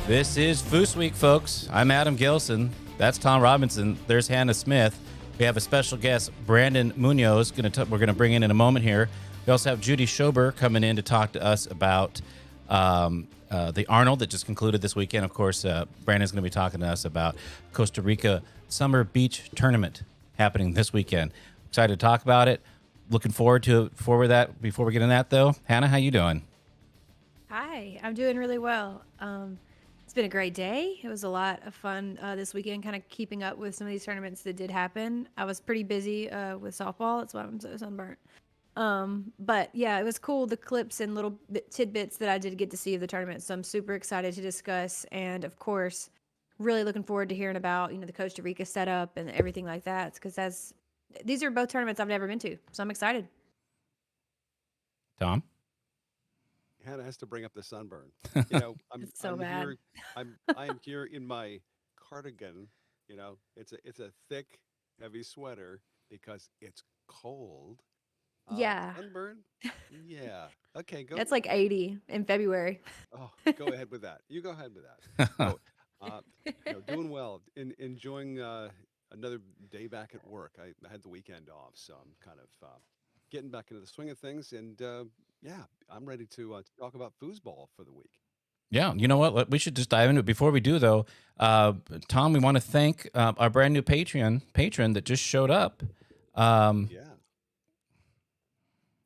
This is FoosWeek, folks. I'm Adam Gilson. That's Tom Robinson. There's Hannah Smith. We have a special guest, Brandon Munoz. We're going to bring in a moment here. We also have Judy Schober coming in to talk to us about the Arnold that just concluded this weekend. Of course, Brandon's going to be talking to us about Costa Rica Summer Beach Tournament happening this weekend. Excited to talk about it. Looking forward to it. Before we get in that, though, Hannah, how you doing? Hi, I'm doing really well. It's been a great day. It was a lot of fun this weekend, kind of keeping up with some of these tournaments that did happen. I was pretty busy with softball. That's why I'm so sunburnt. But yeah, it was cool, the clips and little tidbits that I did get to see of the tournament. So I'm super excited to discuss. And of course, really looking forward to hearing about, the Costa Rica setup and everything like that. Because these are both tournaments I've never been to. So I'm excited. Tom? Hannah has to bring up the sunburn. I'm It's so I'm bad. here. I am here in my cardigan. It's a thick, heavy sweater because it's cold. Yeah, Sunburn. Yeah. Okay. Go. it's like 80 in February. Oh, go ahead with that. You go ahead with that. No. Uh, no. Doing well. Enjoying another day back at work. I had the weekend off, so I'm kind of getting back into the swing of things. And yeah, I'm ready to talk about foosball for the week. Yeah, you know what? We should just dive into it. Before we do, though, Tom, we want to thank our brand new Patreon patron that just showed up. Um, Yeah.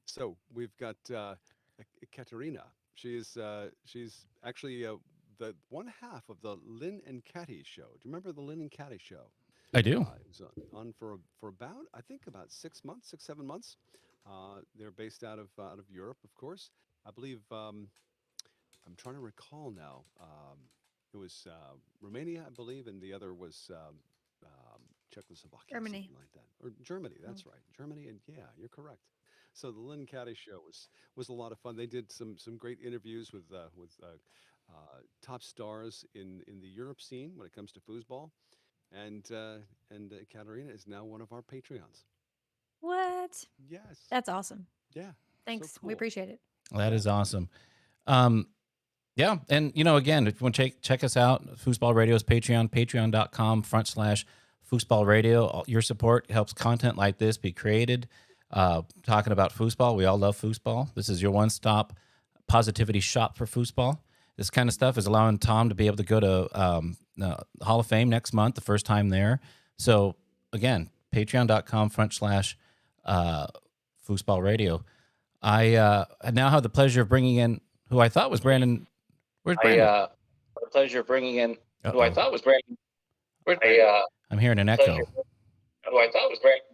So we've got Katerina. She's actually the one half of the Lynn and Catty show. Do you remember the Lynn and Catty show? I do. It was on for about, I think, about 6 months, 7 months. They're based out of Europe, of course. I believe I'm trying to recall now. It was Romania, I believe, and the other was Czechoslovakia, Germany. something like that, or Germany. That's right, Germany. And yeah, you're correct. So the Lynn Caddy show was a lot of fun. They did some great interviews top stars in the Europe scene when it comes to foosball, and Katerina is now one of our Patreons. What? Yes, That's awesome. yeah, so Thanks. We cool. appreciate it. That Yeah, is awesome. Um, yeah, and again, if you want to check us out, Foosball Radio's Patreon, patreon.com/foosball radio. Your support helps content like this be created. Talking about foosball, we all love foosball. This is your one-stop positivity shop for foosball. This kind of stuff is allowing Tom to be able to go to Hall of Fame next month, the first time there. So again, patreon.com/foosball radio. I now have the pleasure of bringing in who I thought was Brandon. Where's I Brandon? the pleasure of bringing in who I Uh-oh. thought was Brandon. Where's Brandon? I'm hearing an Pleasure. echo. Who I thought was Brandon.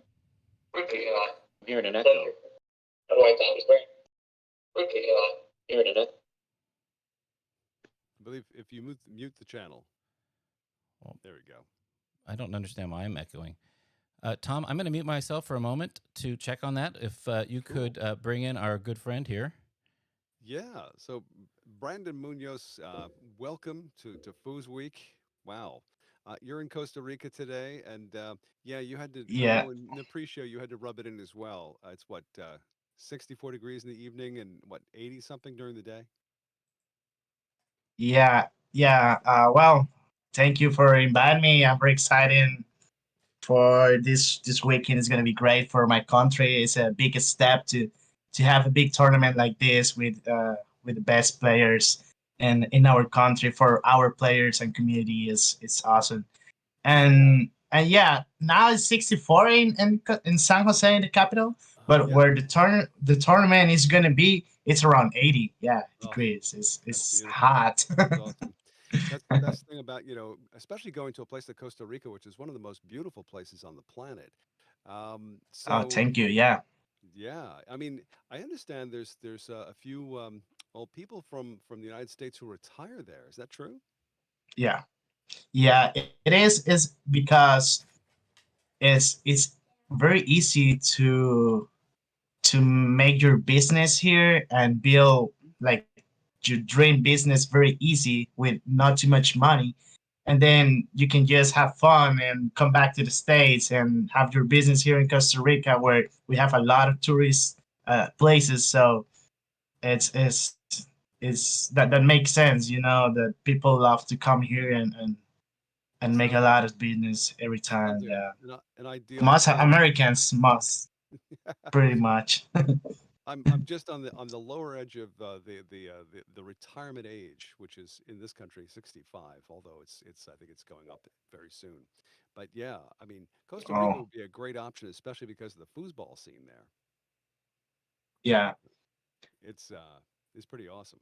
I'm hearing an echo. Who I thought was Brandon. Hearing an echo. I believe if you mute the channel, Well, there we go. I don't understand why I'm echoing. Tom, I'm going to mute myself for a moment to check on that. If you Cool. could bring in our good friend here. Yeah. So Brandon Munoz, welcome to Foos Week. Wow. You're in Costa Rica today, and yeah, you had to. I Yeah, know in the pre-show you had to rub it in as well. It's what 64 degrees in the evening and what 80 something during the day. yeah. Well, thank you for inviting me. I'm very excited for this weekend. It's gonna be great for my country. It's a big step to have a big tournament like this with the best players and in our country for our players and community is it's awesome. Yeah. And yeah, now it's 64 in San Jose in the capital, but Yeah. where the tournament is gonna be, it's around 80 Oh, degrees. that's It's beautiful. hot. That's awesome. That's the best thing about, especially going to a place like Costa Rica, which is one of the most beautiful places on the planet. Oh, So thank you. Yeah, yeah, I mean, I understand there's a few old people from the United States who retire there. Is that true? yeah, yeah. It is because it's very easy to make your business here and build like your dream business very easy with not too much money, and then you can just have fun and come back to the states and have your business here in Costa Rica where we have a lot of tourist places. So it's is that makes sense. That people love to come here and make a Sounds like lot of business every time. sounds like Yeah, an ideal most place. Americans must pretty much. I'm just on the lower edge of the retirement age, which is in this country 65. Although it's I think it's going up very soon. But yeah, I mean Costa Rica Oh, would be a great option, especially because of the foosball scene there. yeah, It's uh, it's pretty awesome.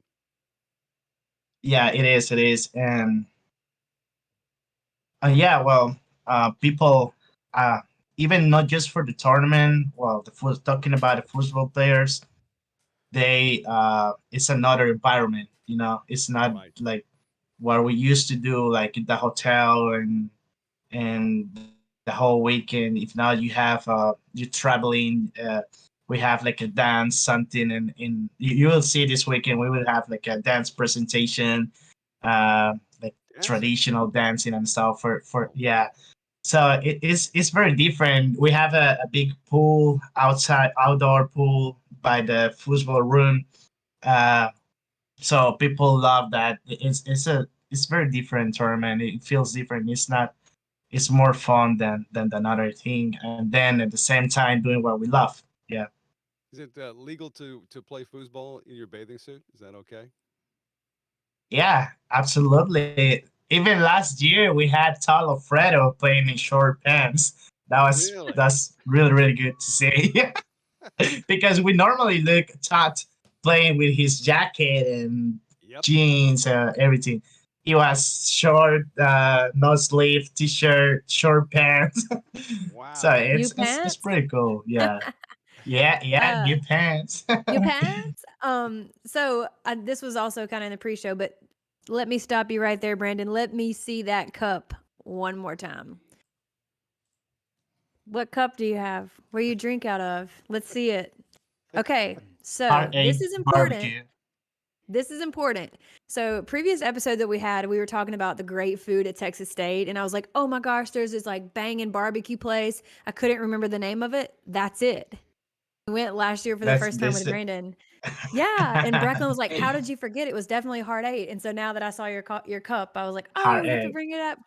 yeah. It is. It is, and yeah. Well, people, uh, even not just for the tournament. Well, talking about the football players, it's another environment. It's not Right. like what we used to do, like in the hotel and the whole weekend. If now you have you're traveling, we have like a dance something, and you will see this weekend we will have like a dance presentation, like Dancing. traditional dancing and stuff for Oh yeah. wow. So it's very different. We have a big pool outside, outdoor pool by the football room. Uh, so people love that. It's very different tournament. It feels different. It's more fun than another thing. And then at the same time doing what we love. Yeah. Is it legal to play foosball in your bathing suit? Is that okay? Yeah, absolutely. Even last year we had Tal Alfredo playing in short pants. Really? That's really good to see. Because we normally look Tot playing with his jacket and Yep. jeans, everything. He was short, no sleeve t-shirt, short pants. So Wow. New it's pants? pretty cool. Yeah, yeah, Uh, new pants. new pants? So this was also kind of in the pre-show, but let me stop you right there, Brandon. Let me see that cup one more time. What cup do you have? Where you drink out of? Let's see it. Okay, so this Heartache is important. barbecue. This is important. So, previous episode that we had, we were talking about the great food at Texas State, and I was like, "Oh my gosh, there's this like banging barbecue place." I couldn't remember the name of it. That's it. We went last year for the That's first time this. with Brandon. Yeah, and Brecklin was like, "How did you forget? It was definitely Hard Eight." And so now that I saw your cup, I was like, "Oh, we have to Heartache. bring it up."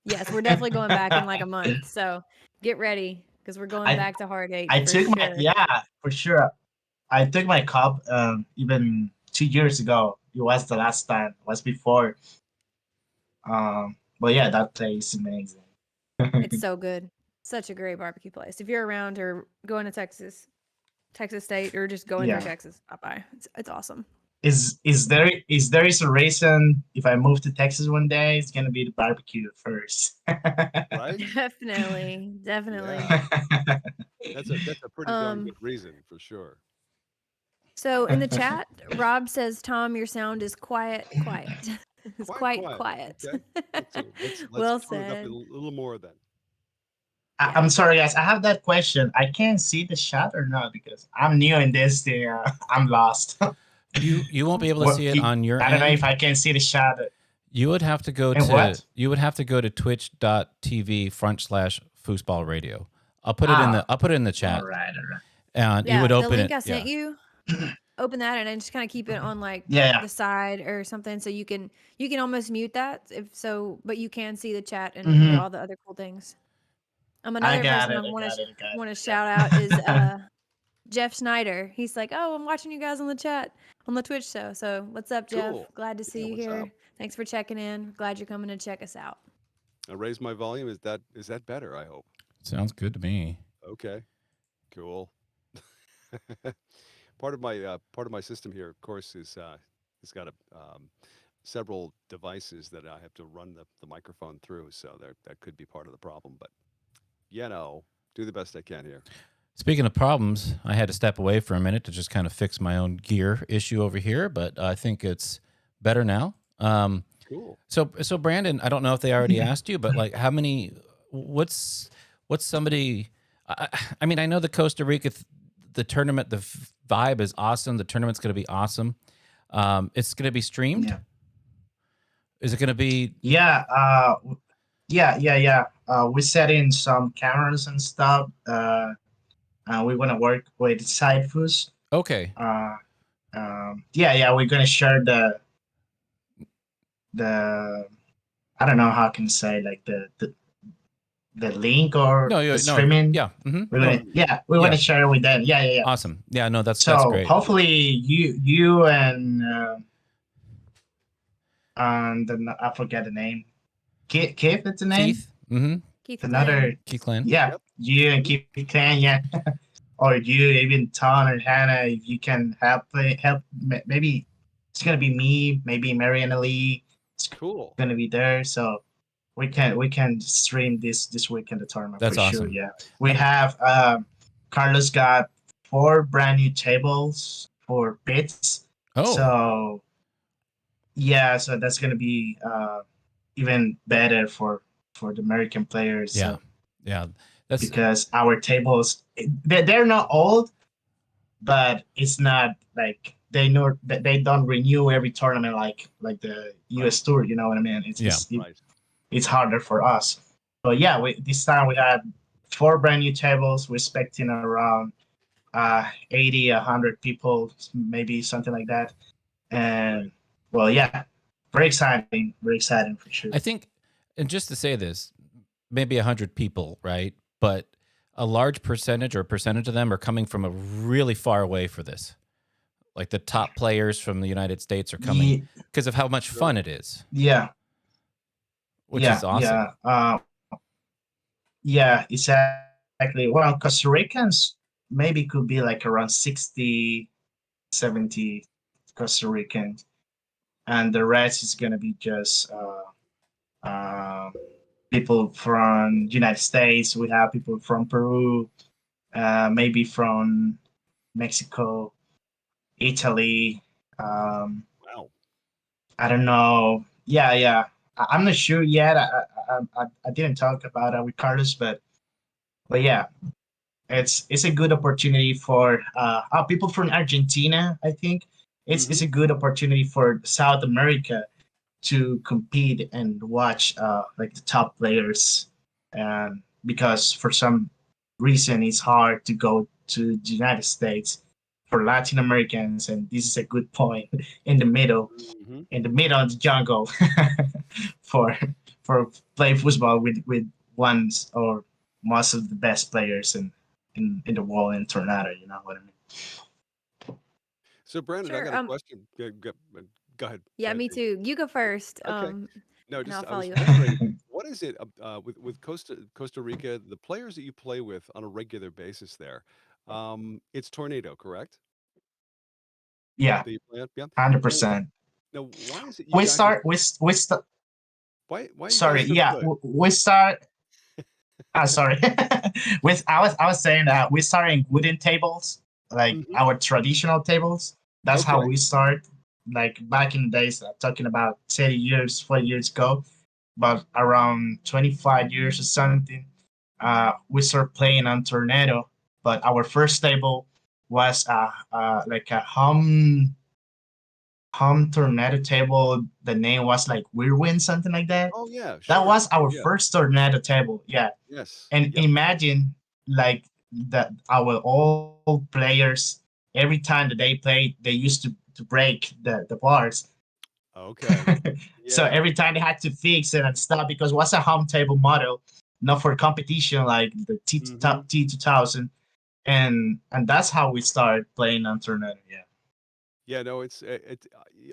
Yes, we're definitely going back in like a month. So get ready because we're going I back to Hard Eight I for took my sure. yeah for sure. I took my cup even 2 years ago. It was the last time. It was before. But yeah, that place is amazing. It's so good. Such a great barbecue place. If you're around or going to Texas State, or just going through Yeah. Texas, stop by. It's awesome. Is there is a reason if I move to Texas one day, it's gonna be the barbecue first. Right? Definitely, definitely. Yeah. That's a pretty darn good Um, reason for sure. so in the chat, Rob says, "Tom, your sound is quiet, quiet. It's Quite quite quiet. quiet." Okay. Let's Well tone it up a said. little more then. Yeah. I'm sorry, guys. I have that question. I can't see the shot or not because I'm new in this thing. I'm lost. You won't be able to What? see it on your I don't know if end. I can see the shot. You would have to go And to what? twitch.tv/foosball radio. Ah, I'll put it in the all chat, right, all right. and you would Yeah, the open link it. I sent Yeah. you, open that and then just kind of keep it on like Yeah, the side or something so you can almost mute that if so, but you can see the chat yeah. and all the other cool things. I Another got person I it. I want got to it. I got it. want to I got shout out is it. Jeff Snyder. He's like, "Oh, I'm watching you guys on the chat on the Twitch show." So, what's up, Jeff? Cool. Glad to Yeah, see you what's up? here. Thanks for checking in. Glad you're coming to check us out. I raised my volume. Is that better? I hope. Sounds good to me. Okay. Cool. Part of my system here, of course, is has got several devices that I have to run the microphone through. So that could be part of the problem. But do the best I can here. Speaking of problems, I had to step away for a minute to just kind of fix my own gear issue over here, but I think it's better now. Cool. So Brandon, I don't know if they already asked you, but like, how many? What's somebody? I mean, I know the Costa Rica, the tournament, the vibe is awesome. The tournament's going to be awesome. It's going to be streamed. Yeah. Is it going to be Yeah. Yeah. We set in some cameras and stuff. We want to work with side foods. okay? Uh, Yeah, we're gonna share the I don't know how I can say like the link or No, the no, streaming. yeah, We're no, gonna we want yeah, to share with them. Yeah. awesome. Yeah, no, that's So great. hopefully you and I forget the name. Keith, that's the name. Keith, mm-hmm. Keith Glenn. Another Keith Glenn. yeah, Yep. you and Mhm. Keith can yeah, or you even Ton or Hannah if you can help. Maybe it's gonna be me, maybe Mariana Lee. It's Cool. gonna be there, so we can stream this weekend the tournament for That's sure. awesome. Yeah, we have Carlos got 4 brand new tables for pits, Oh, so yeah, so that's gonna be even better for the American players. yeah, So yeah. That's because our tables they're not old, but it's not like they know that they don't renew every tournament like the Right. U.S. Tour. You know what I mean? yeah. Right. It's harder for us. But yeah, this time we had 4 brand new tables. We're expecting around 80, 100 people, maybe something like that. Right. And well, yeah, very exciting for sure. I think, and just to say this, maybe 100 people, right? But a large percentage or a percentage of them are coming from a really far away for this. Like the top players from the United States are coming Ye- because of how much Sure. fun it is, yeah, which is awesome. yeah. Yeah, exactly. Well, Costa Ricans maybe could be like around 60, 70 Costa Ricans, and the rest is gonna be just uh, people from United States. We have people from Peru, maybe from Mexico, Italy. Um, Wow. I don't know. Yeah. I'm not sure yet. I didn't talk about it with Carlos, but yeah, it's a good opportunity for people from Argentina. I think it's Mm-hmm. a good opportunity for South America to compete and watch like the top players, and because for some reason it's hard to go to the United States for Latin Americans, and this is a good point Mm-hmm. in the middle of the jungle for play football with ones or most of the best players in the world in Tornado. You know what I mean? So, Brandon, I Sure. got a question. Go ahead. Go Yeah, ahead, me Jake. too. You go first. Okay. No, And I'll just I follow was you. wondering, what is it with Costa Rica, the players that you play with on a regular basis there? It's Tornado, correct? Yeah, That you play at? Yeah. Now, 100%. now, why is it you We guys are start we start. why are you Sorry, guys so yeah, good? we start. Sorry. With I was saying that we start in wooden tables, like Hmm. our traditional tables. That's how Okay. we start. Like back in the days, talking about 30 years, 40 years ago, but around 25 years or something, we start playing on Tornado. But our first table was like a home Tornado table. The name was like Whirlwind, something like that. Oh yeah, That sure. was our Yeah. first Tornado table. Yeah, Yes. and Yep. imagine like that our old players every time that they played they used to break the bars. Okay. So Yeah. every time they had to fix it and stuff because it was a home table model, not for competition like the Hmm. T2000, and that's how we started playing on Tornado. Yeah. Yeah, no,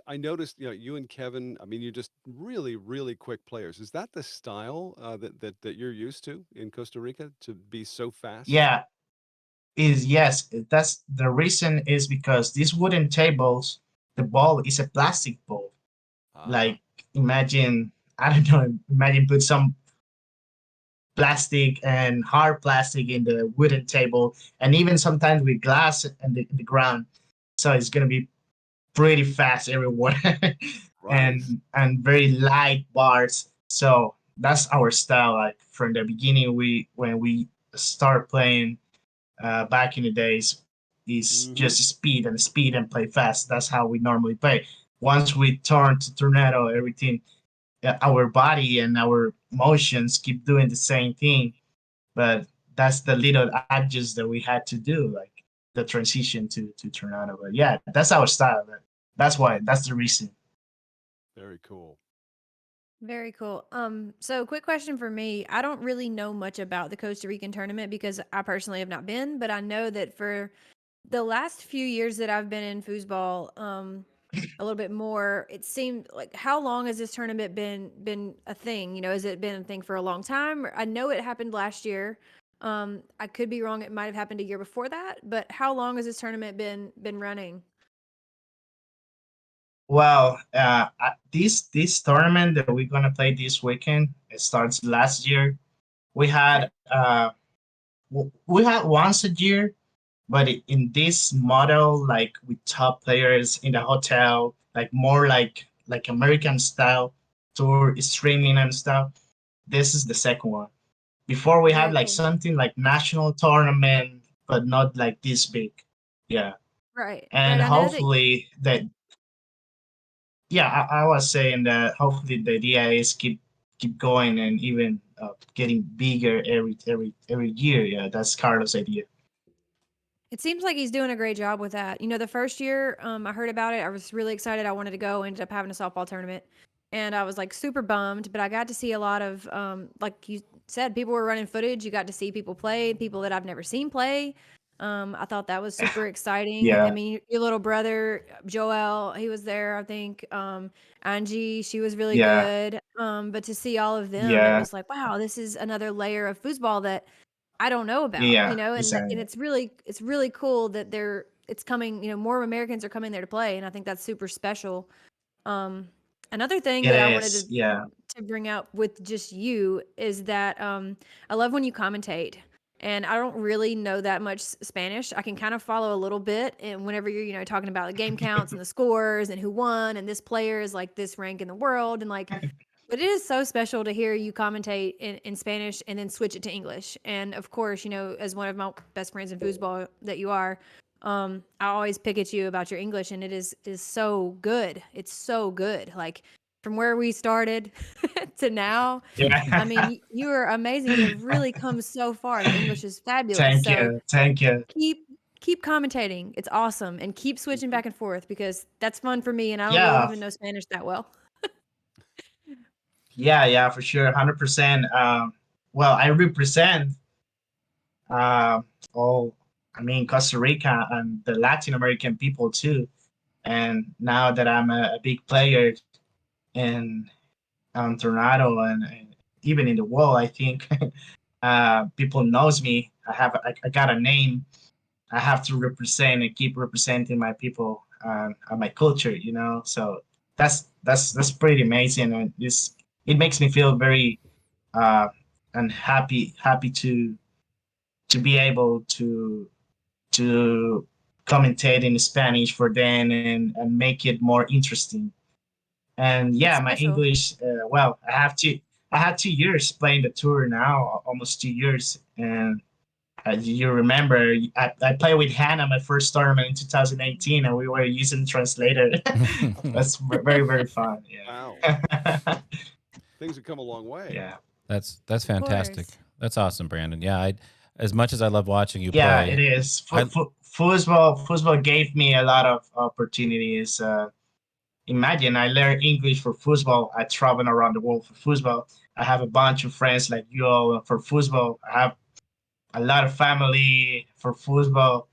I noticed, you and Kevin, I mean, you're just really, really quick players. Is that the style that you're used to in Costa Rica to be so fast? Yeah, is yes, that's the reason is because these wooden tables, the ball is a plastic ball. Ah, Like imagine, I don't know, imagine put some plastic and hard plastic in the wooden table, and even sometimes with glass in the ground. So it's gonna be pretty fast everywhere, right. and very light bars. So that's our style. Like from the beginning, we when we start playing back in the days, is Hmm. just speed and play fast. That's how we normally play. Once we turn to Tornado, everything our body and our emotions keep doing the same thing, but that's the little adjust that we had to do. Like the transition to Tornado. But yeah, that's our style. That's why. That's the reason. Very cool. Very cool. So quick question for me. I don't really know much about the Costa Rican tournament because I personally have not been, but I know that for the last few years that I've been in foosball, a little bit more, it seemed like how long has this tournament been a thing? You know, has it been a thing for a long time? I know it happened last year. I could be wrong. It might have happened a year before that, but how long has this tournament been running? Well, this tournament that we're gonna play this weekend, it starts last year. We Okay. had we had once a year, but in this model, like with top players in the hotel, like more like American style tour streaming and stuff. This is the second one. Before we had Very like cool. something like national tournament, but not like this big. Yeah, Right. and Right. I know that. hopefully that. Yeah, I was saying that hopefully the idea is keep going and even getting bigger every year. Yeah, that's Carlos' idea. It seems like he's doing a great job with that. You know, the first year I heard about it, I was really excited. I wanted to go. Ended up having a softball tournament, and I was like super bummed. But I got to see a lot of, like you said, people were running footage. You got to see people play, people that I've never seen play. I thought that was super exciting. I Yeah, mean, your little brother Joel, he was there. I think Angie, she was really yeah, good. But to see all of them, it yeah, was like, wow, this is another layer of foosball that I don't know about, you yeah. know, and Exactly. it's really cool that it's coming, you know, more Americans are coming there to play, and I think that's super special. Um, Another thing It that I wanted is. Yeah, to bring out with just you is that I love when you commentate. And I don't really know that much Spanish. I can kind of follow a little bit, and whenever you're, you know, talking about the game counts and the scores and who won and this player is like this rank in the world and like, but it is so special to hear you commentate in Spanish and then switch it to English. And of course, you know, as one of my best friends in foosball that you are, I always pick at you about your English, and it is so good. It's so good. Like from where we started to now, I yeah. mean, you are amazing. You have really come so far. The English is fabulous. Thank So you, thank you. keep keep commentating. It's awesome, and keep switching back and forth because that's fun for me. And I don't really Yeah, even know Spanish that well. yeah, for sure, 100%. Well, I represent uh, all. I mean, Costa Rica and the Latin American people too. And now that I'm a big player in Tornado and even in the world, I think people knows me. I got a name. I have to represent and keep representing my people and my culture. You know, so that's pretty amazing, and it makes me feel very uh, and happy to be able to commentate in Spanish for them and make it more interesting. And It's yeah, my special. English. Well, I had 2 years playing the tour now, almost 2 years. And you remember, I played with Hannah my first tournament in 2018, and we were using translator. That's very fun. Wow. Yeah, Things have come a long way. yeah, That's Of fantastic. course. That's awesome, Brandon. Yeah, as much as I love watching you yeah. play, It is. I Football gave me a lot of opportunities. Imagine I learned English for football. I travel around the world for football. I have a bunch of friends like you all for football. I have a lot of family for football.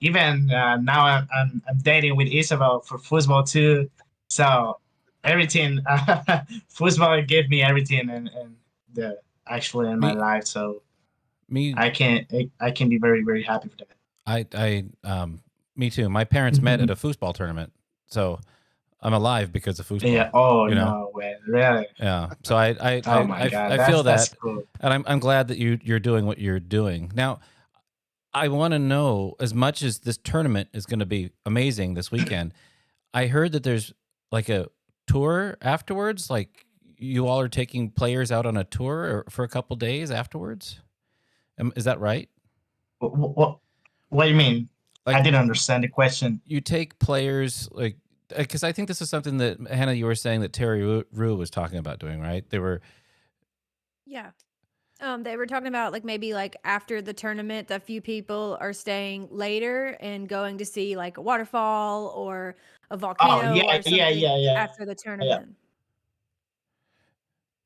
Even now, I'm dating with Isabel for football too. So everything, football gave me everything, and the actually in my me life. So me I can be very happy for that. I me too. My parents met at a foosball tournament, so I'm alive because of Yeah. foosball. Oh You know, no way! Really? yeah. So Oh my God! I feel That's that, cool. and I'm glad that you're doing what you're doing now. I want to know, as much as this tournament is going to be amazing this weekend. I heard that there's like a tour afterwards. Like you all are taking players out on a tour for a couple days afterwards. Is that right? What do you mean? I Like didn't understand the question. you take players like because I think this is something that Hannah, you were saying that Terry Rue was talking about doing, right? They were Yeah. They were talking about like maybe like after the tournament, a few people are staying later and going to see like a waterfall or a Oh volcano yeah, or yeah, something yeah, yeah, after the yeah. tournament.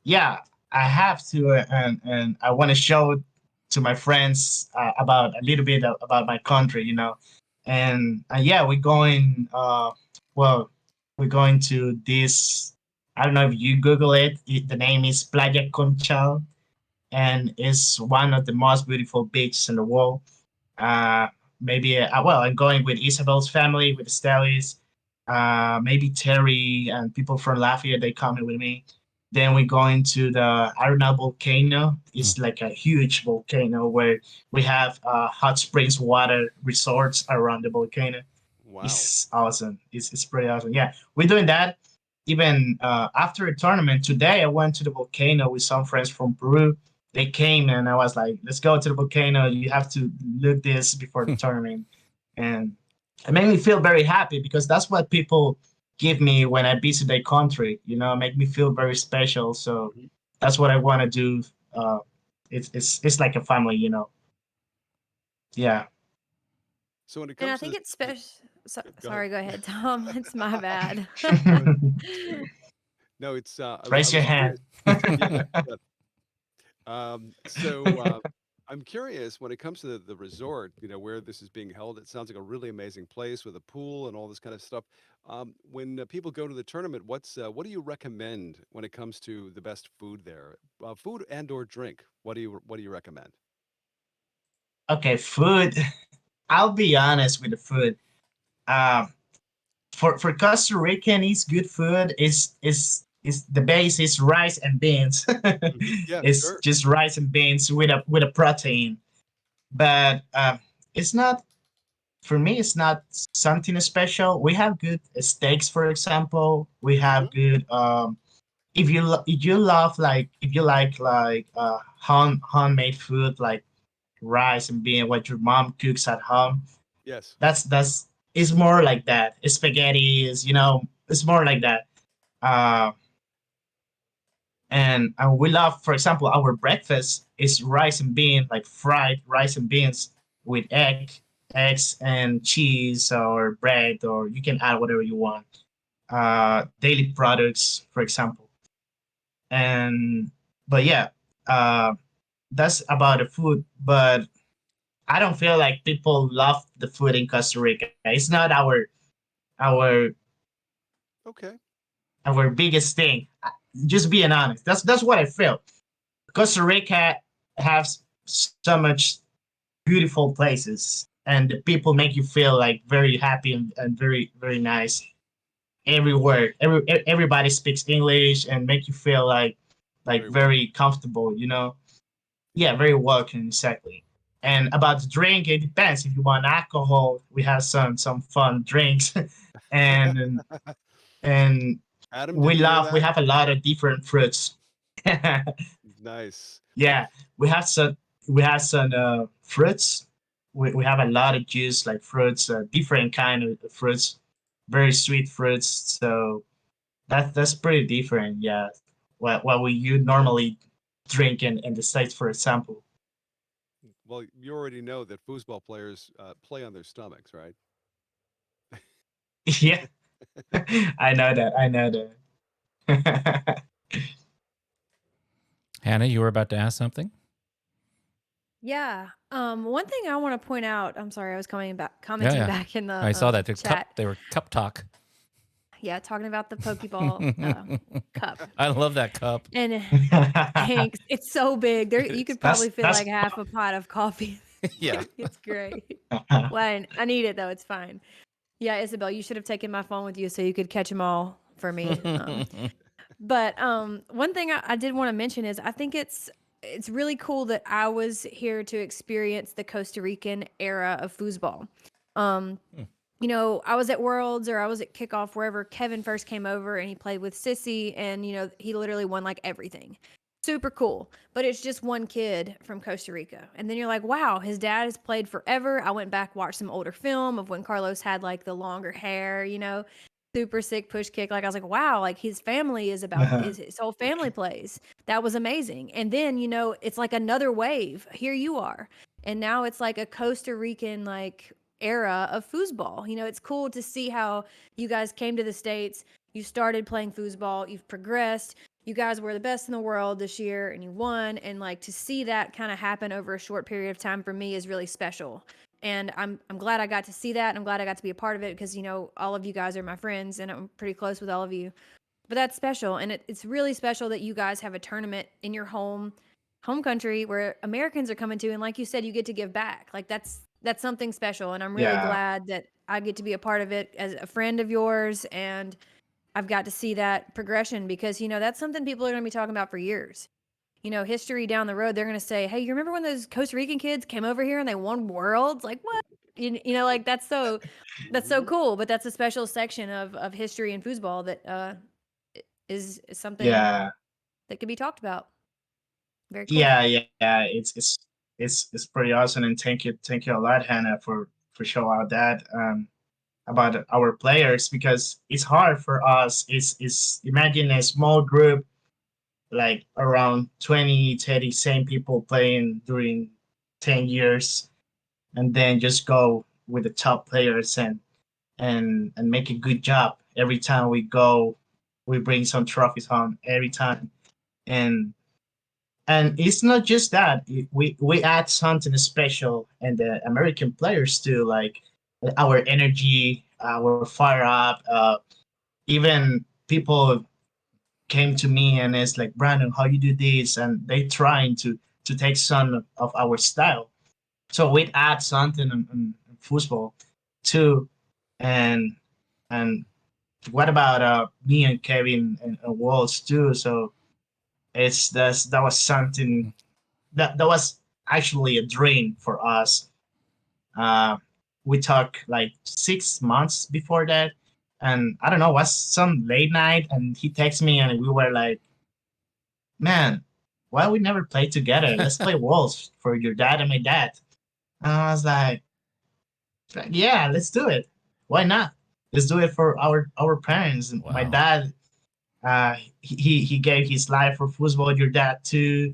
Yeah, I have to, and I want to show to my friends about a little bit about my country, and yeah, we're going. Well, we're going to this. I don't know if you Google it. The name is Playa Conchal, and it's one of the most beautiful beaches in the world. Uh, maybe well, I'm going with Isabel's family, with Stelli's, maybe Terry and people from Lafayette. They coming with me. Then we're going to the Arnold volcano. Hmm. It's like a huge volcano where we have hot springs water resorts around the volcano. Wow. It's awesome. It's pretty awesome. Yeah, we're doing that. Even after a tournament today, I went to the volcano with some friends from Peru. They came and I was like, "Let's go to the volcano. You have to look this before the tournament," and it made me feel very happy because that's what people give me when I visit their country. Make me feel very special. So Mhm. that's what I want to do. Uh, it's like a family. Yeah. So when it And I comes to think this, it's special. go ahead. Sorry, go ahead, Tom. It's my bad. Go ahead. No, it's I Raise your was hand. curious. Yeah, yeah. So I'm curious when it comes to the resort, where this is being held. It sounds like a really amazing place with a pool and all this kind of stuff. When people go to the tournament, what do you recommend when it comes to the best food there? Food and or drink. What do you recommend? Okay, food. I'll be honest with the food. Um, for Costa Rican, it's good food. Is the base is rice and beans. Yeah, It's sure. just rice and beans with a protein. But it's not for me. It's not something special. We have good steaks, for example. We have Hmm. good. If you love like if you like homemade food like rice and bean, what your mom cooks at home, Yes. that's it's more like that. Spaghetti is it's more like that. Uh, and we love, for example, our breakfast is rice and bean, like fried rice and beans with eggs and cheese or bread, or you can add whatever you want. Daily products, for example, and but yeah, uh, that's about the food. But I don't feel like people love the food in Costa Rica. It's not our Okay. our biggest thing. Just being honest, that's what I feel. Costa Rica has so much beautiful places, and the people make you feel like very happy and very very nice everywhere. Everybody speaks English and make you feel like Very very welcome. comfortable. Yeah, very welcome exactly. And about the drink, it depends. If you want alcohol, we have some fun drinks, and and Adam, did you hear we that? have a lot of different fruits. Nice. Yeah, we have some fruits. We have a lot of juice like fruits, different kind of fruits, very sweet fruits. So that's pretty different. Yeah, what we you normally drink in the states, for example. Well, you already know that foosball players play on their stomachs, right? Yeah, I know that. I know that. Hannah, you were about to ask something? Yeah. One thing I want to point out, I'm sorry, I was Yeah, commenting yeah. back in the I saw that. chat. They were cup talk. Yeah, talking about the Pokeball cup. I love that cup. And thanks. It's so big. There It you is. could probably fit That's like half a pot of coffee. Yeah. It's great. Well, I need it though. It's fine. Yeah, Isabel, you should have taken my phone with you so you could catch them all for me. But one thing I did want to mention is I think it's really cool that I was here to experience the Costa Rican era of foosball. Um, I was at Worlds or I was at Kickoff wherever Kevin first came over and he played with Sissy and he literally won like everything. Super cool. But it's just one kid from Costa Rica. And then you're like, wow, his dad has played forever. I went back, watched some older film of when Carlos had like the longer hair. super sick push kick. Like I was like, wow, like his family is about his whole family plays. That was amazing. And then, it's like another wave. Here you are. And now it's like a Costa Rican like era of foosball. It's cool to see how you guys came to the States. You started playing foosball, you've progressed. You guys were the best in the world this year and you won. And like to see that kind of happen over a short period of time for me is really special. And I'm glad I got to see that. And I'm glad I got to be a part of it because all of you guys are my friends and I'm pretty close with all of you. But that's special, and it's really special that you guys have a tournament in your home country where Americans are coming to, and like you said, you get to give back. Like that's something special, and I'm really Yeah, glad that I get to be a part of it as a friend of yours, and I've got to see that progression because that's something people are going to be talking about for years. History down the road, they're going to say, "Hey, you remember when those Costa Rican kids came over here and they won worlds?" Like what? Like that's so Mhm. cool. But that's a special section of history and foosball that is something yeah, that could be talked about. Very cool. yeah. It's pretty awesome, and thank you a lot, Hannah, for showing out that about our players because it's hard for us. It's imagine a small group like around 20, 30 same people playing during 10 years, and then just go with the top players and make a good job every time we go. We bring some trophies home every time, and it's not just that. We add something special, and the American players too, like our energy, our fire up. Even people came to me and it's like, Brandon, how you do this, and they trying to take some of our style. So we add something in football too, and and what about me and Kevin and Walls too? So that was something that was actually a dream for us. Uh, we talked like 6 months before that, and I don't know, was some late night, and he texted me, and we were like, "Man, why we never play together? Let's play Wolves for your dad and my dad." And I was like, "Yeah, let's do it. Why not? Let's do it for our parents." And my Wow. dad, he gave his life for football. Your dad too,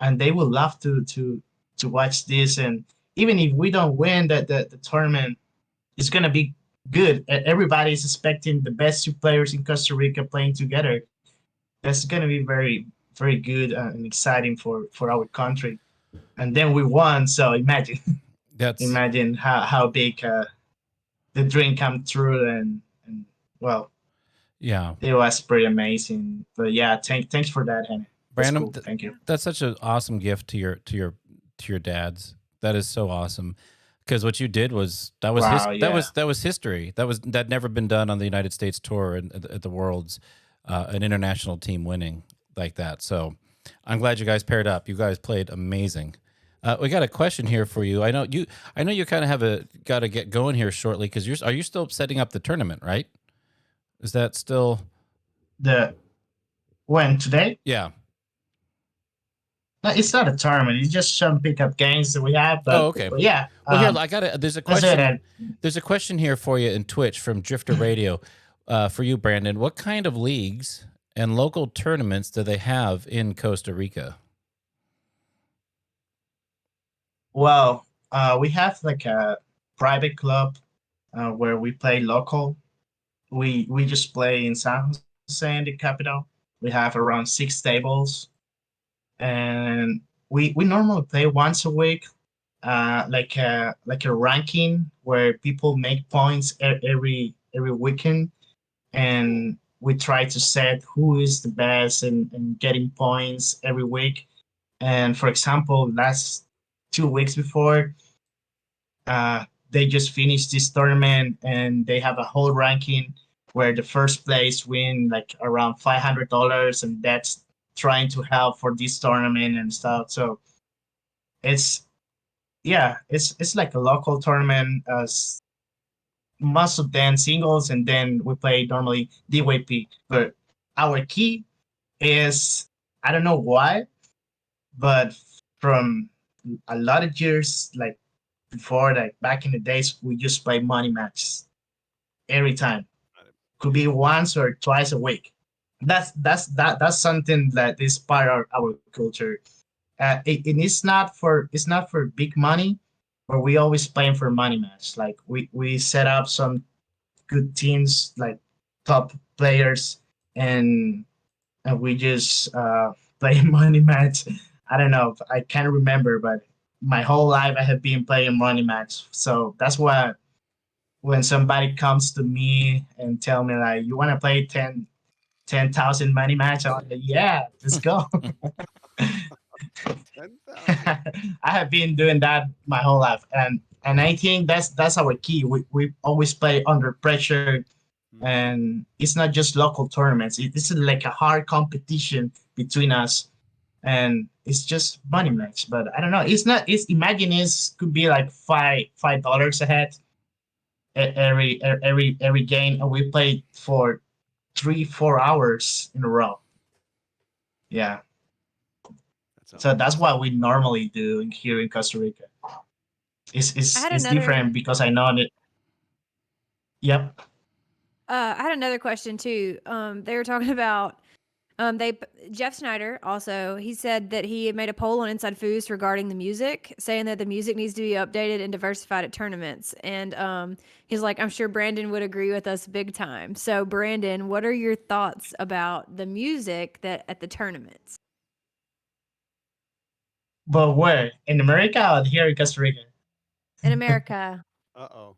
and they would love to watch this. And even if we don't win the tournament, it's gonna be good. Everybody's expecting the best two players in Costa Rica playing together. That's gonna be very good and exciting for our country. And then we won, so imagine That's imagine how big the dream come true, and well, yeah. it was pretty amazing. But yeah, thanks for that, Henry. That's Brandon, cool. Thank you. Yeah. that's such an awesome gift to your dads. That is so awesome. Because what you did was Wow, yeah. that was history. That never been done on the United States tour and at the Worlds, an international team winning like that. So I'm glad you guys paired up. You guys played amazing. We got a question here for you. I know you kind of have a got to get going here shortly because are you still setting up the tournament, right? Is that still? The when today? Yeah. No, it's not a tournament. It's just some pickup games that we have. Oh, okay. But yeah, Well, here I got a. There's a let's do question. that. There's a question here for you in Twitch from Drifter Radio, for you, Brandon. What kind of leagues and local tournaments do they have in Costa Rica? Well, we have like a private club where we play local. We just play in San Jose, in the capital. We have around 6 tables, and we normally play once a week, like a ranking where people make points every weekend, Cool. and we try to set who is the best and getting points every week. And for example, last 2 weeks before, they just finished this tournament and they have a whole ranking where the first place win like around $500, and that's trying to help for this tournament and stuff. So it's yeah, it's like a local tournament. Most of them singles, and then we play normally DYP. But our key is, I don't know why, but from a lot of years, like before, like back in the days, we just play money matches every time. could be once or twice a week. That's something that is part of our culture. It is not for it's not for big money, but we always playing for money match. Like we set up some good teams, like top players, and we just play money match. I don't know, I can't remember, but my whole life I have been playing money match. So that's why when somebody comes to me and tell me like you want to play 10,000 money match, I'm like, yeah, let's go. 10,000. I have been doing that my whole life, and I think that's our key. We always play under pressure, Hmm. and it's not just local tournaments. It's like a hard competition between us, and it's just money match. But I don't know. It's not. It's imagine it could be like $5 a head every game, and we play for 3-4 hours in a row. Yeah, That sounds so that's exhausting. what we normally do here in Costa Rica. I had It's different another because I know that. Yep. I had another question too. They were talking about they Jeff Snyder also he said that he had made a poll on Inside Foods regarding the music, saying that the music needs to be updated and diversified at tournaments. And he's like, I'm sure Brandon would agree with us big time. So Brandon, what are your thoughts about the music that at the tournaments But where in America or here in Costa Rica? in America? Uh-oh.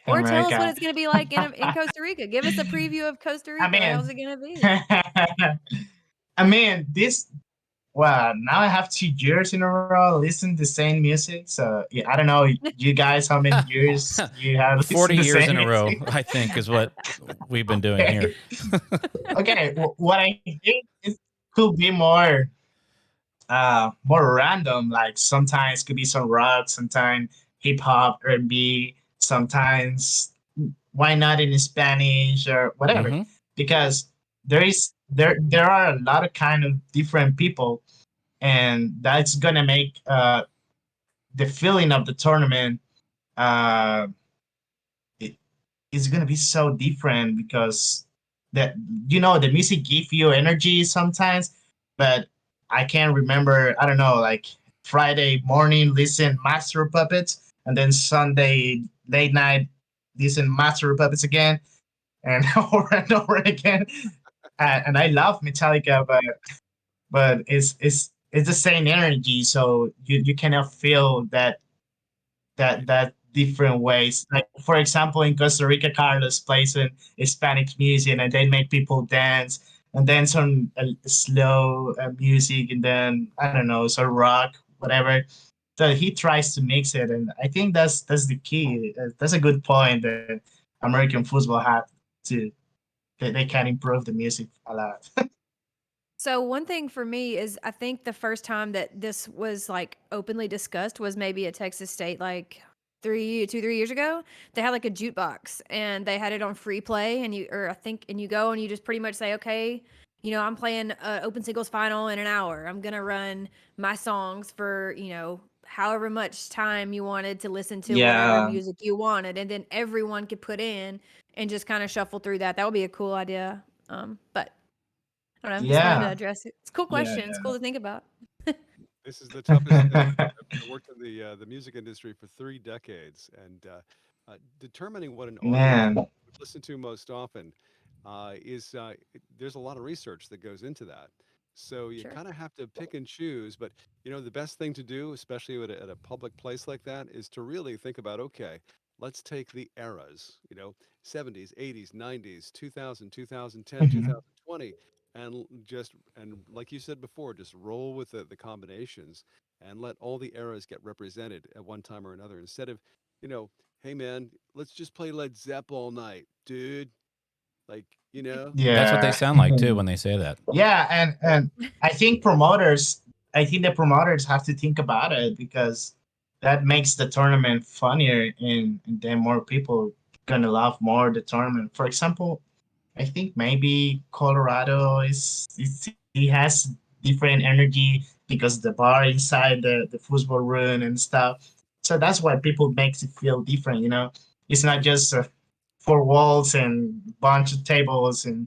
In Or tell us what America. it's going to be like in Costa Rica. Give us a preview of Costa I Rica. How's mean, it going to be? I mean this. Well, now I have 2 years in a row listen to the same music. So yeah, I don't know you guys how many years you have 40 listened to the years same in a row, music. I think, is what we've been doing here. Okay. Okay. What I think is could be more random. Like sometimes could be some rock, sometimes hip hop, R&B, sometimes why not in Spanish or whatever. Hmm. Because there are a lot of kind of different people, and that's gonna make the feeling of the tournament uh it, it's gonna be so different because that the music give you energy sometimes, but I can't remember. I don't know, like Friday morning listen Master of Puppets, and then Sunday late night listen Master of Puppets again, and over and over again. And I love Metallica, but it's the same energy, so you cannot feel Right. that different ways. Like for example, in Costa Rica, Carlos plays in Hispanic music, and they make people dance, and then some slow music, and then I don't know, some rock, whatever. So he tries to mix it, and I think that's the key. That's a good point that American football had to. They can improve the music a lot. So one thing for me is I think the first time that this was like openly discussed was maybe at Texas State like 3 years ago. They had like a jukebox and they had it on free play and you go and you just pretty much say, okay, I'm playing open singles final in an hour. I'm gonna run my songs for, however much time you wanted to listen to whatever Yeah, music you wanted. And then everyone could put in and just kind of shuffle through that. That would be a cool idea. But I don't know. Just wanted to yeah, address it. It's a cool yeah, question. It's cool to think about. This is the toughest thing. yeah. I worked in the music industry for 3 decades, and determining what an audience Man, would listen to most often there's a lot of research that goes into that. So you Sure. kind of have to pick and choose. But the best thing to do, especially at a public place like that, is to really think about, okay, let's take the eras, 70s, 80s, 90s, 2000, 2010, mhm. 2020, and like you said before, just roll with the combinations and let all the eras get represented at one time or another instead of, you know, hey man, let's just play Led Zepp all night, dude. Like, That's what they Yeah. sound like too when they say that. Yeah, and I think the promoters have to think about it because that makes the tournament funnier, and then more people gonna love more the tournament. For example, I think maybe Colorado he has different energy because the bar inside the football room and stuff. So that's why people makes it feel different. It's not sure. just four walls and bunch of tables, and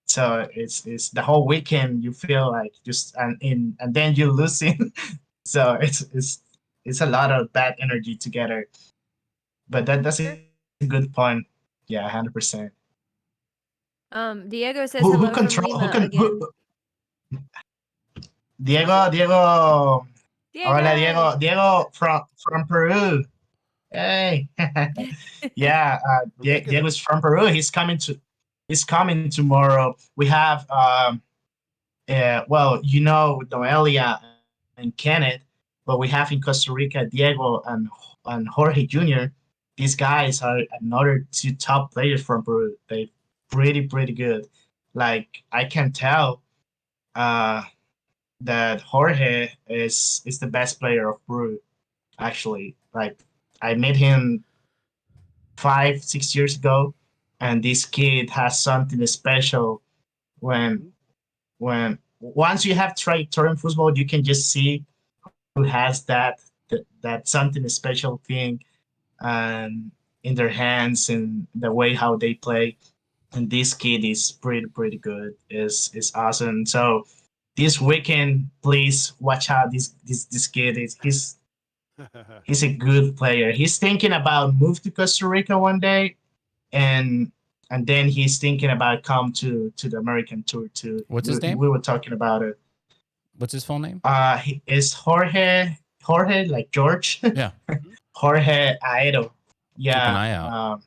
so it's the whole weekend you feel like just and then you losing. So it's a lot of bad energy together. But that's a Sure. good point. Yeah, 100%. Diego says Who hello from control who Lima can again. Diego. Hola Diego. Diego from Peru. Hey. Yeah, I'm thinking Diego's from Peru. He's coming tomorrow. We have well, Noelia and Kenneth, but we have in Costa Rica Diego and Jorge Jr. These guys are another two top players from Peru. They pretty good. Like I can tell uh, that Jorge is the best player of Peru. Actually, like I met him 5 6 years ago, and this kid has something special. When Mhm. when once you have tried touring football, you can just see who has that something special thing and in their hands and the way how they play. And this kid is pretty good. Is awesome. So this weekend, please watch out. This kid is he's a good player. He's thinking about move to Costa Rica one day, and and then he's thinking about come to the American tour too. What's his name? We were talking about it. What's his full name? He is Jorge like George. Yeah. Mhm. Jorge Aedo. Keep an Yeah. eye out.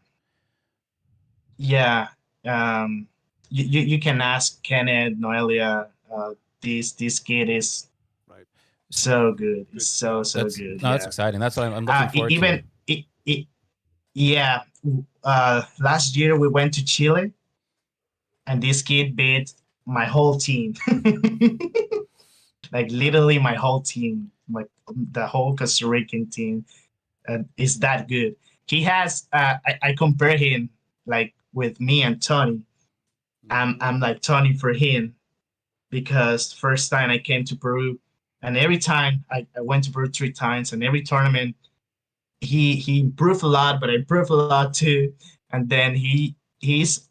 Yeah. Um, you can ask Kenneth, Noelia. This kid is Right. so good. He's Good stuff. so good. That's Yeah. exciting. That's what I'm looking forward to. Even yeah. Last year we went to Chile, and this kid beat my whole team. Like literally my whole team, like the whole Costa Rican team, is that good. He has. I compare him like with me and Tony. Mhm. I'm like Tony for him because first time I came to Peru, and every time I went to Peru 3 times, and every tournament he improved a lot, but I improved a lot too. And then he's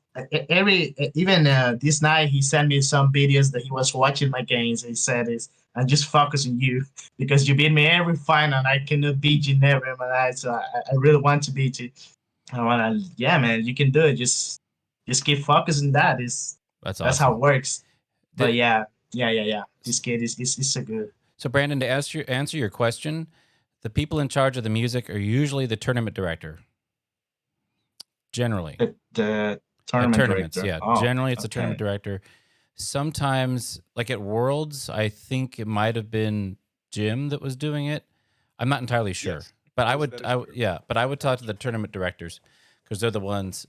every even this night he sent me some videos that he was watching my games. He said, "Is I'm just focusing you because you beat me every final, and I cannot beat you never in my life. So I really want to beat you." I want to, yeah, man, you can do it. Just keep focusing. That's That's how awesome. it works. But Did, yeah. This kid is so good. so, Brandon, to answer your question, the people in charge of the music are usually the tournament director. Generally, The at tournament tournaments, director. yeah. Oh, Generally, it's the tournament okay. director. Sometimes, like at Worlds, I think it might have been Jim that was doing it. I'm not entirely sure, Yes, but that is true. yeah, but I would That talk is to the true. tournament directors because they're the ones.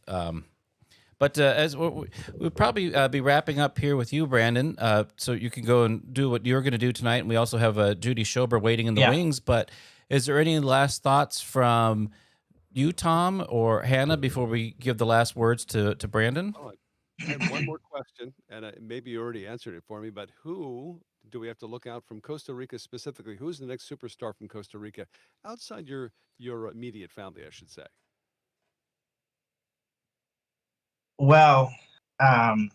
But as we'll probably be wrapping up here with you, Brandon, so you can go and do what you're going to do tonight, and we also have Judy Schober waiting in the Yeah. wings. But is there any last thoughts from you, Tom, or Hannah before we give the last words to Brandon? Oh, I had one more question, and maybe you already answered it for me. But who do we have to look out from Costa Rica specifically? Who's the next superstar from Costa Rica outside your immediate family, I should say? Well, um,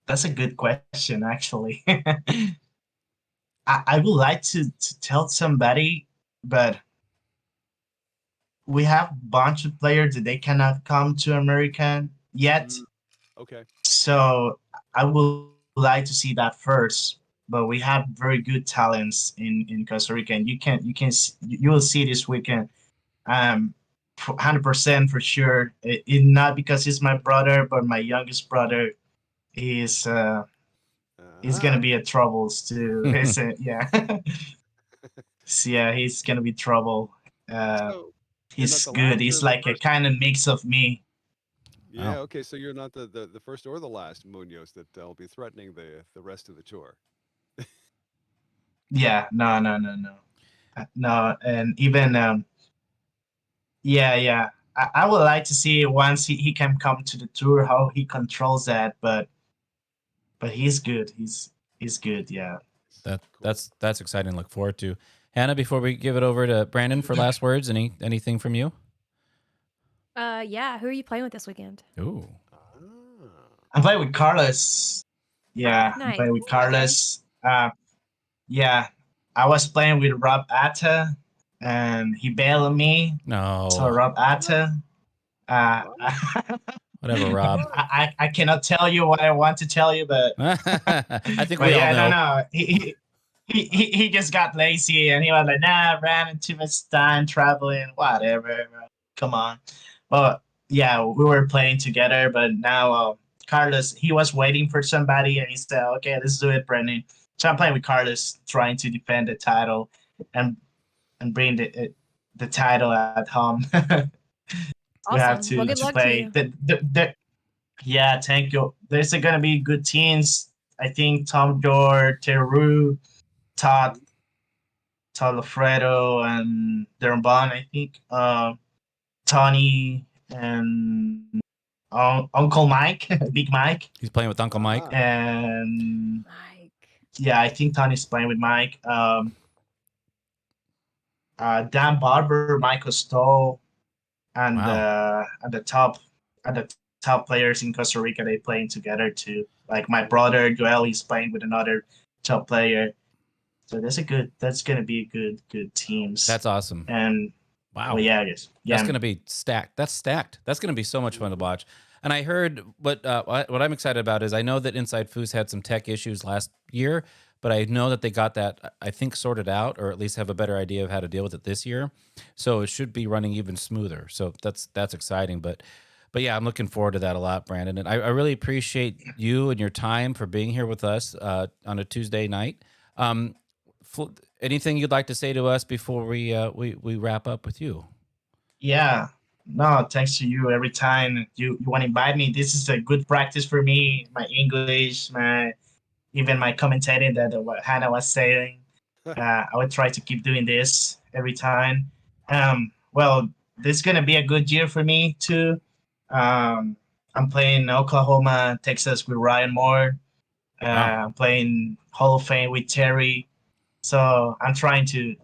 that's a good question, actually. I would like to tell somebody, but we have a bunch of players that they cannot come to American yet. Mm, okay. So I would like to see that first. But we have very good talents in Costa Rica, and you will see this weekend. 100% for sure. Not because he's my brother, but my youngest brother is he's gonna Ah, be a troubles too. Yeah. So, yeah, he's gonna be trouble. Uh, so you're not he's the good. last or He's the like a first. kind of mix of me. Yeah. Wow. Okay. So you're not the first or the last Munoz that will be threatening the rest of the tour. Yeah, no. No, and even yeah. I would like to see once he can come to the tour how he controls that, but he's good. He's good. Yeah. Cool. That's exciting to look forward to. Hannah, before we give it over to Brandon for last words, anything from you? Yeah. Who are you playing with this weekend? Ooh. Ah. I'm playing with Carlos. Oh, Yeah, I'm nice. playing with Okay. Carlos. Yeah, I was playing with Rob Atta, and he bailed me. So No. Rob Atta, uh, What? Whatever, Rob. What? I cannot tell you what I want to tell you, but I think but we all yeah, no, know. no, he just got lazy and he was like, nah, ran too much time traveling, whatever. Come on, but yeah, we were playing together, but now Carlos, he was waiting for somebody, and he said, okay, let's do it, Brendan. So I'm playing with Carlos, trying to defend the title, and bring the title at home. We have Awesome. Well, good to luck to play you. the yeah, thank you. There's gonna be good teams. I think Tom Jor, Teru, Todd, Mhm. Todd Alfredo, and Darren Bond. I think Tony and Uncle Mike, Big Mike, He's playing with Uncle Mike. Ah. and Mike. yeah, I think Tony's playing with Mike. Dan Barber, Michael Stoll, and Wow. the top and the top players in Costa Rica, they playing together too. Like my brother Joel is playing with another top player. So that's gonna be good Wow. teams. That's awesome. And well, Wow. yeah, yes, That's yeah, going to be stacked. That's stacked. That's going to be so much fun to Mhm. watch. And I heard what I'm excited about is I know that Inside Foos had some tech issues last year, but I know that they got that I think sorted out, or at least have a better idea of how to deal with it this year. So it should be running even smoother. So that's exciting. But yeah, I'm looking forward to that a lot, Brandon. And I really appreciate you and your time for being here with us on a Tuesday night. Um, Anything you'd like to say to us before we wrap up with you? yeah. No, thanks to you. Every time you want to invite me, this is a good practice for me. My English, my even my commentating that what Hannah was saying. I would try to keep doing this every time. Well, this is gonna be a good year for me too. Um, I'm playing Oklahoma, Texas with Ryan Moore. Wow. I'm playing Hall of Fame with Terry. So I'm trying to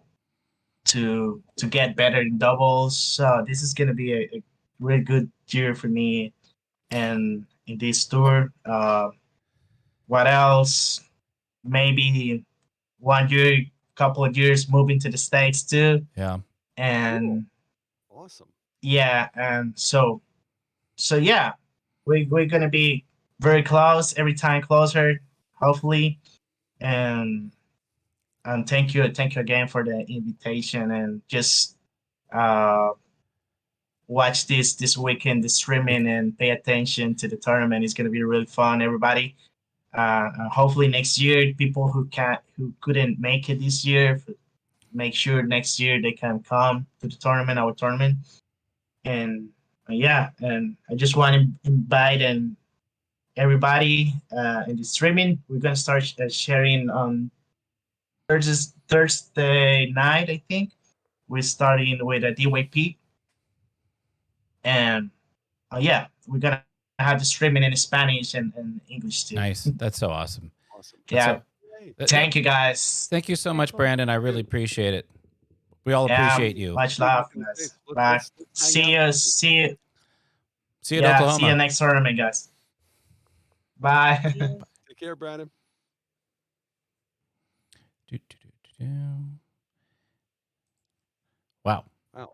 get better in doubles. So this is gonna be a really good year for me and in this tour. What else? Maybe 1 year, couple of years moving to the States too. Yeah. Cool. And Awesome. yeah, and so yeah, we're gonna be very close, every time closer, hopefully. And thank you again for the invitation, and just uh watch this weekend, the streaming, and pay attention to the tournament. It's gonna be really fun, everybody. Hopefully next year, people who couldn't make it this year, make sure next year they can come to the tournament, our tournament. And yeah, and I just want to invite and everybody in the streaming. We're gonna start sharing on Thursday night, I think. We're starting with a DYP, and yeah, we're gonna have the streaming in Spanish and English too. Nice. That's so awesome. Awesome. That's Yeah, so. Great. thank you guys. Thank you so Very much, cool. Brandon. I really Dude, appreciate it. We all Yeah, appreciate you. much dude, love, back in the guys. States. Let's Bye. let's hang out. See you. See you in Yeah, see you Oklahoma. next tournament, guys. Bye. See ya. Take care, Brandon. Do, do, do, do, do. Wow. Wow.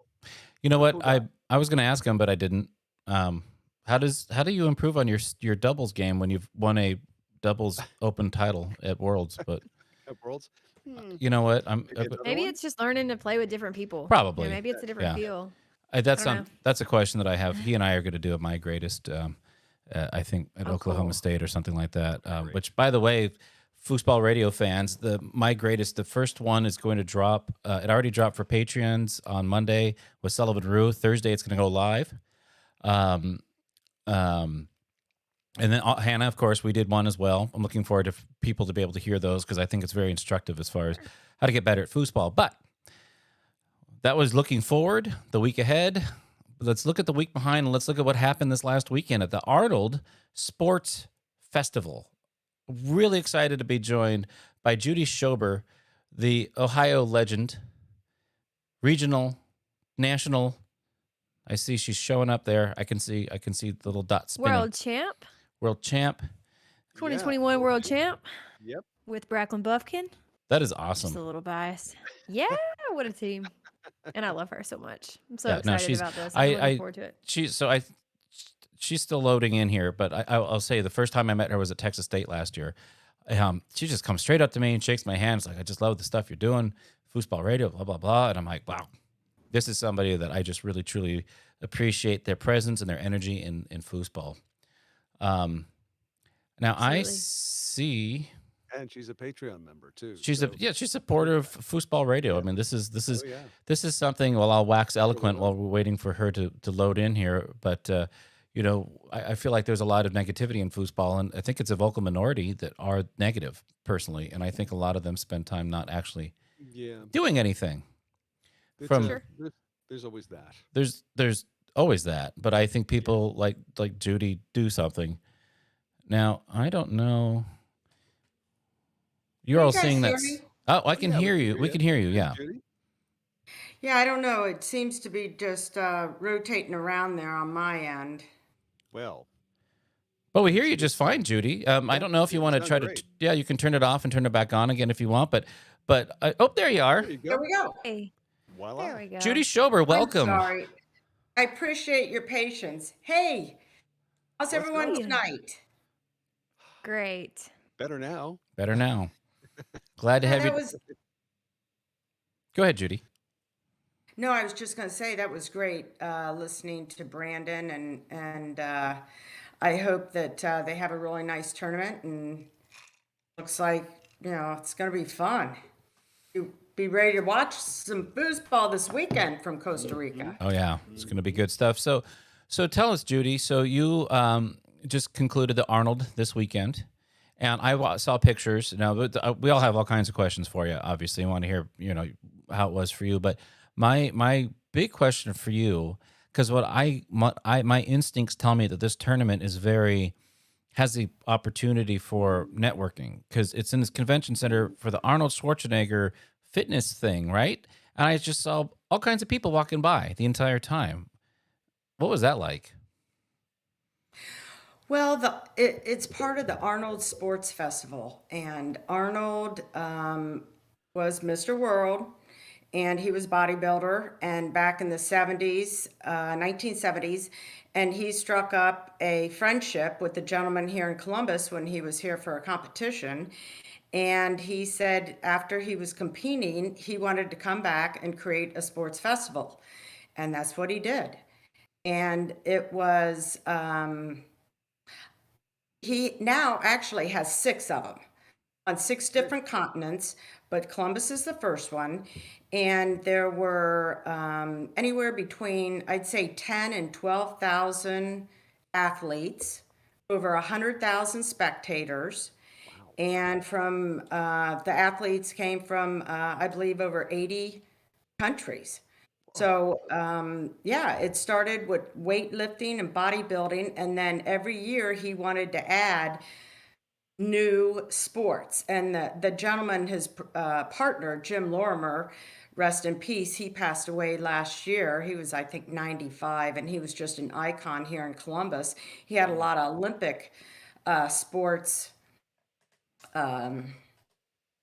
You know What a what? cool guy. I was going to ask him, but I didn't. Um, how do you improve on your doubles game when you've won a doubles open title at Worlds? But At Worlds. Hmm. you know what? Maybe another Maybe one. it's just learning to play with different people. Probably. Maybe it's a different Yeah. feel. That's I don't know. that's a question that I have. He and I are going to do at my greatest. I think at Oh, Oklahoma cool. State or something like that. Great. Which, by the way, foosball radio fans, the first one is going to drop. It already dropped for Patreons on Monday with Sullivan Rue. Thursday, it's going to go live. Um, um, and then Hannah, of course, we did one as well. I'm looking forward to people to be able to hear those because I think it's very instructive as far as how to get better at foosball. But that was looking forward, the week ahead. Let's look at the week behind and let's look at what happened this last weekend at the Arnold Sports Festival. Really excited to be joined by Judy Schober, the Ohio legend, regional, national, I see she's showing up there. I can see the little dot spinning. World champ, World champ. Yeah. 2021 world champ Yep. with Bracklin Buffkin. That is Just awesome. a little biased. Yeah, what a team. And I love her so much. I'm so Yeah, no, excited she's about this. I I'm looking I forward to it. she's still loading in here, but I'll say the first time I met her was at Texas State last year. She just comes straight up to me and shakes my hand. It's like, I just love the stuff you're doing, foosball radio, blah blah blah. And I'm like, wow, this is somebody that I just really truly appreciate their presence and their energy in foosball. Um, now I Absolutely. see And she's a Patreon member too. she's a So, yeah she's a supporter of foosball radio. I yeah. mean, this is Oh, yeah. this is something. Well, I'll wax Really eloquent while well. we're waiting for her to load in here, but. I feel like there's a lot of negativity in foosball, and I think it's a vocal minority that are negative personally, and I think a lot of them spend time not actually Yeah. doing anything. It's From Sure. there's always that. there's always that, but I think people like Judy do something. Now I don't know. You're Can all you guys seeing hear that's. me? Oh, I Oh can yeah, we hear can you. hear We you. can hear you. Hey, Yeah. Judy. Yeah, I don't know. It seems to be just rotating around there on my end. Well, Well, we hear you it's just fine, Judy. I yeah, don't know if you yeah, you want to sound try to. great. Yeah, you can turn it off and turn it back on again if you want, but oh, there you are, There you There go. we go. Hey, Voila. there we go. Judy Schober. I'm Welcome. sorry. I appreciate your patience. Hey, how's What's everyone going on? Hey, tonight? great. Better now. Better now. Glad to Yeah, have you. that was. Go ahead, Judy. No, I was just going to say that was great listening to Brandon, and I hope that they have a really nice tournament, and looks like it's going to be fun. You be ready to watch some foosball this weekend from Costa Rica. Oh yeah, it's going to be good stuff. So tell us, Judy. So you just concluded the Arnold this weekend, and saw pictures. Now we all have all kinds of questions for you. Obviously, I want to hear how it was for you. But my big question for you, because my instincts tell me that this tournament has the opportunity for networking because it's in this convention center for the Arnold Schwarzenegger fitness thing, right? And I just saw all kinds of people walking by the entire time. What was that like? Well, it's part of the Arnold Sports Festival, and Arnold was Mr. World, and he was bodybuilder, and back in the 70s, 1970s, and he struck up a friendship with the gentleman here in Columbus when he was here for a competition. And he said after he was competing, he wanted to come back and create a sports festival. And that's what he did. And it was, he now actually has six of them on six different continents, but Columbus is the first one. And there were anywhere between, I'd say, 10 and 12,000 athletes, over 100,000 spectators. And from the athletes came from, I believe, over 80 countries. So, yeah, it started with weightlifting and bodybuilding. And then every year he wanted to add new sports. And the gentleman, his partner, Jim Lorimer, rest in peace, he passed away last year. He was, I think, 95, and he was just an icon here in Columbus. He had a lot of Olympic sports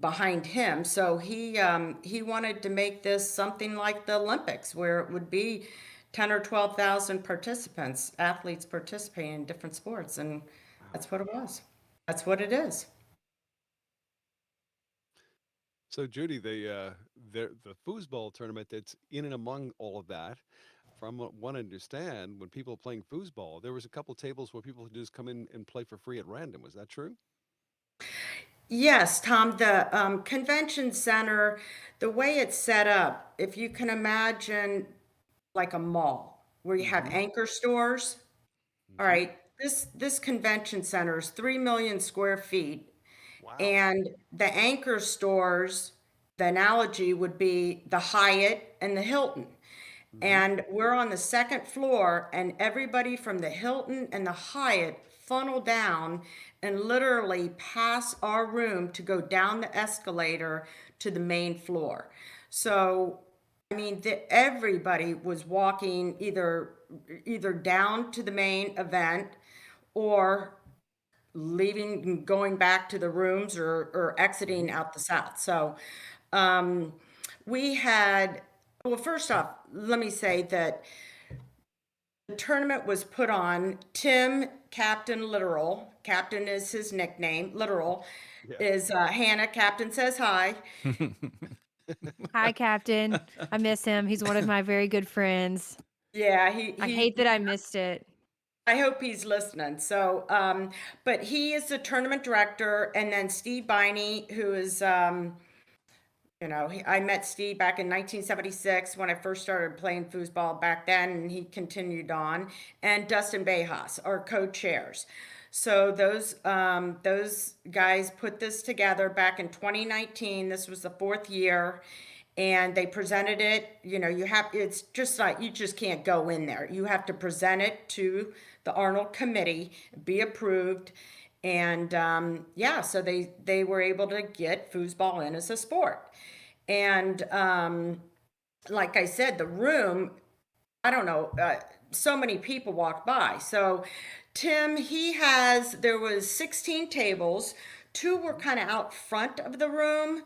behind him. So he wanted to make this something like the Olympics, where it would be 10 or 12,000 participants, athletes participating in different sports, and that's what it was. That's what it is. So Judy, the foosball tournament that's in and among all of that, from what one understand, when people are playing foosball, there was a couple tables where people could just come in and play for free at random. Was that true? Yes, Tom, the convention center, the way it's set up, if you can imagine like a mall where you have Mm-hmm. anchor stores. All Mm-hmm. right, this convention center is 3 million square feet. Wow. And the anchor stores, the analogy would be the Hyatt and the Hilton. Mm-hmm. And we're on the second floor, and everybody from the Hilton and the Hyatt funnel down and literally pass our room to go down the escalator to the main floor. So I mean, everybody was walking either down to the main event or leaving and going back to the rooms or exiting out the south. So um, we had, well, first off, let me say that the tournament was put on. Tim, Captain Literal, Captain is his nickname, Literal, Yeah. is Hannah. Captain says hi. Hi, Captain. I miss him. He's one of my very good friends. Yeah, I hate that I missed it. I hope he's listening. So, but he is the tournament director, and then Steve Biney, who is, I met Steve back in 1976 when I first started playing foosball back then, and he continued on. And Dustin Bejas are co-chairs. So those guys put this together back in 2019. This was the fourth year, and they presented it. It's just like you just can't go in there. You have to present it to the Arnold committee, be approved, and yeah, so they were able to get foosball in as a sport. And like I said, the room, I don't know, so many people walked by. So Tim, there was 16 tables. Two were kind of out front of the room,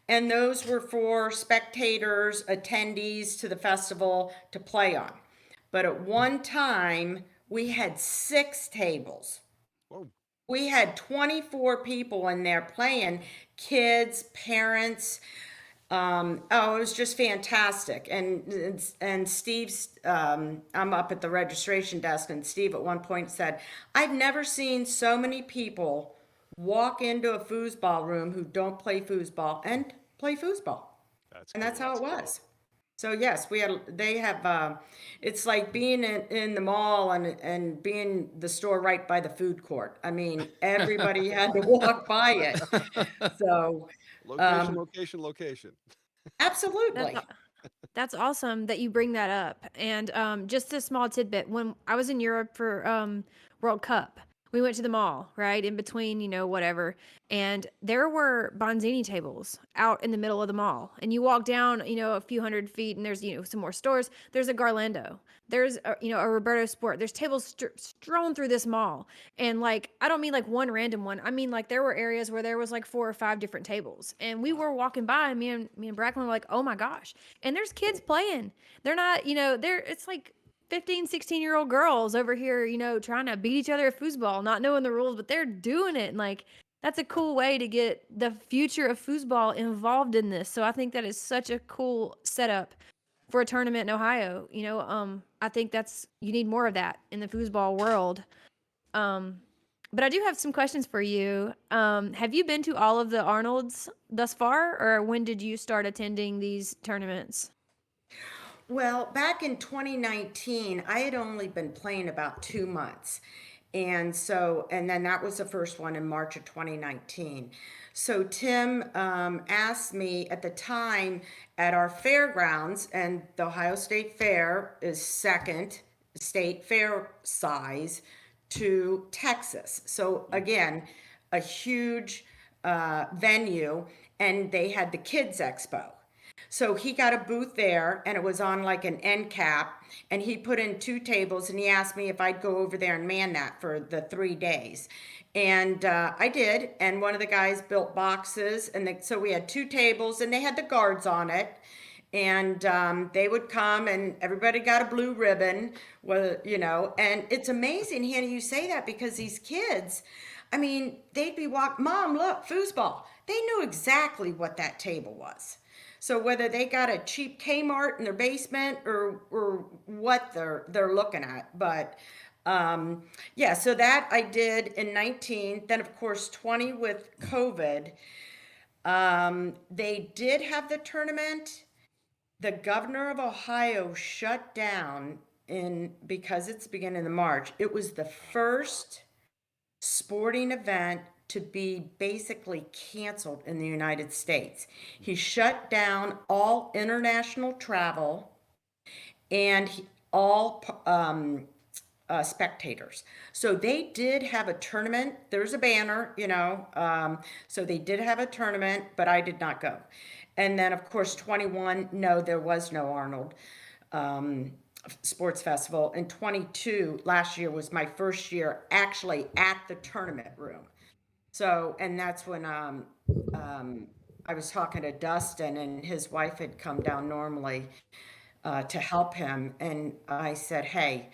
and those were for spectators, attendees to the festival to play on. But at one time, we had 6 tables. Whoa. We had 24 people in there playing, kids, parents. Oh, it was just fantastic. And Steve's, I'm up at the registration desk, and Steve at one point said, "I've never seen so many people walk into a foosball room who don't play foosball and play foosball." That's And cool. that's how it was. So yes, they have, it's like being in the mall and being the store right by the food court. I mean, everybody had to walk by it. So, Location, location, location. That's absolutely. That's awesome that you bring that up. And just a small tidbit: when I was in Europe for World Cup, we went to the mall, right in between, whatever, and there were Bonzini tables out in the middle of the mall. And you walk down, a few hundred feet, and there's some more stores. There's a Garlando. There's a Roberto Sport. There's tables strewn through this mall, and like I don't mean like one random one. I mean like there were areas where there was like 4 or 5 different tables, and we were walking by, and me and Bracklin were like, oh my gosh. And there's kids playing. They're not, it's like 15, 16-year-old girls over here, trying to beat each other at foosball, not knowing the rules, but they're doing it. And like, that's a cool way to get the future of foosball involved in this. So I think that is such a cool setup for a tournament in Ohio. I think you need more of that in the foosball world. But I do have some questions for you. Have you been to all of the Arnolds thus far, or when did you start attending these tournaments? Well, back in 2019, I had only been playing about 2 months. And then that was the first one in March of 2019. So Tim asked me at the time at our fairgrounds, and the Ohio State Fair is second state fair size to Texas. So again, a huge venue, and they had the Kids Expo. So he got a booth there, and it was on like an end cap, and he put in 2 tables, and he asked me if I'd go over there and man that for the 3 days. And I did, and one of the guys built boxes, and so we had 2 tables, and they had the guards on it. And they would come, and everybody got a blue ribbon, and it's amazing, Hannah, you say that, because these kids, I mean, they'd be Mom, look, foosball. They knew exactly what that table was. So whether they got a cheap Kmart in their basement or what they're looking at, but yeah, so that I did in 19. Then of course 20 with COVID. They did have the tournament. The governor of Ohio shut down because it's the beginning of March. It was the first sporting event to be basically canceled in the United States. He shut down all international travel and all spectators. So they did have a tournament. There's a banner, so they did have a tournament, but I did not go. And then, of course, 21, no, there was no Arnold Sports Festival. And 22, last year, was my first year actually at the tournament room. So, and that's when I was talking to Dustin, and his wife had come down normally to help him. And I said, hey,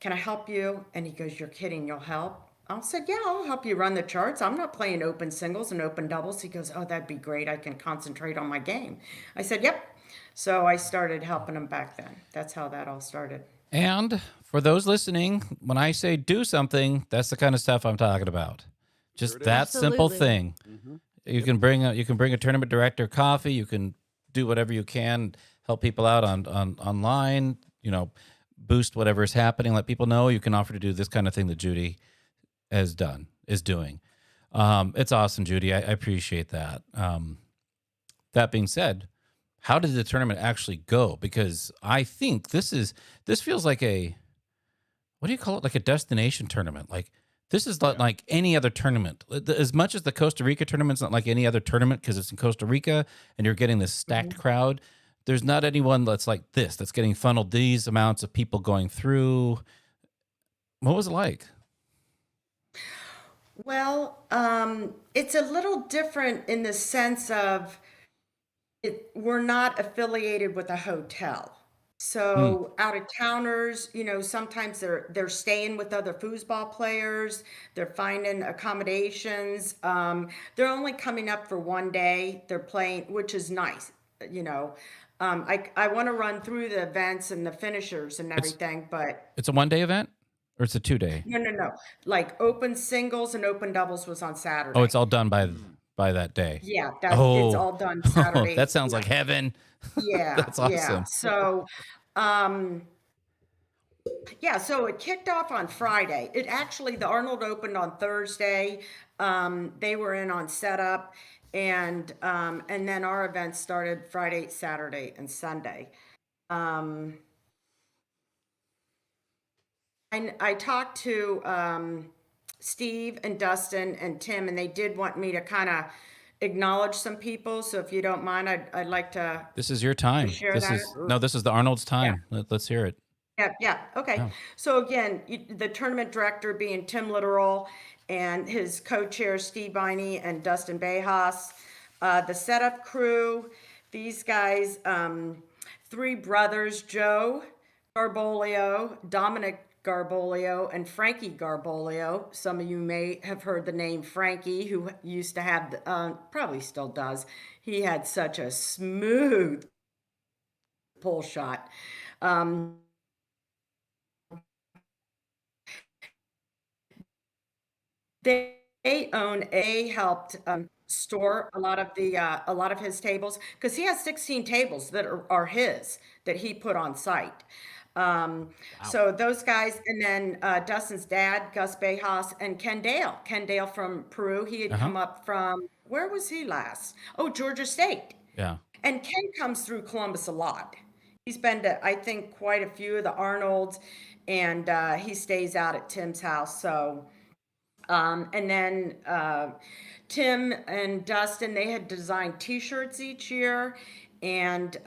can I help you? And he goes, you're kidding, you'll help? I said, yeah, I'll help you run the charts. I'm not playing open singles and open doubles. He goes, oh, that'd be great. I can concentrate on my game. I said, yep. So I started helping him back then. That's how that all started. And for those listening, when I say do something, that's the kind of stuff I'm talking about. Just Sure it is. that simple Absolutely. thing. Mm-hmm. You can bring a tournament director coffee. You can do whatever you can, help people out on online. Boost whatever is happening. Let people know you can offer to do this kind of thing that Judy is doing. It's awesome, Judy. I appreciate that. That being said, how did the tournament actually go? Because I think this feels like what do you call it? Like a destination tournament. Like this is not like any other tournament. As much as the Costa Rica tournament's not like any other tournament because it's in Costa Rica and you're getting this stacked crowd. There's not anyone that's like this, that's getting funneled these amounts of people going through. What was it like? Well, it's a little different in the sense of we're not affiliated with a hotel. So out of towners, sometimes they're staying with other foosball players. They're finding accommodations. They're only coming up for one day. They're playing, which is nice. I want to run through the events and the finishers and everything, but It's a 1-day event or it's a 2-day? no. Like open singles and open doubles was on Saturday. Oh, it's all done by that day. Yeah, it's Oh, all done Saturday. that sounds like heaven. Yeah, That's yeah. awesome. So, so it kicked off on Friday. The Arnold opened on Thursday. They were in on setup, and then our event started Friday, Saturday, and Sunday. And I talked to Steve and Dustin and Tim, and they did want me to kind of acknowledge some people. So if you don't mind, I'd like to. This is your time. Share This that? is this is the Arnold's time. Let's hear it. Yeah, okay. Yeah. So again, the tournament director being Tim Littoral and his co-chair Steve Biney and Dustin Bejas. The setup crew, these guys, three brothers, Joe Garbolio, Dominic Garbolio, and Frankie Garbolio. Some of you may have heard the name Frankie, who used to have, probably still does. He had such a smooth pull shot. They helped store a lot of his tables because he has 16 tables that are his that he put on site. So those guys, and then Dustin's dad, Gus Bejas, and Ken Dale from Peru. He had come up from, where was he last? Oh, Georgia State. Yeah. And Ken comes through Columbus a lot. He's been to, I think, quite a few of the Arnolds, and he stays out at Tim's house. So, and then Tim and Dustin, they had designed T-shirts each year. And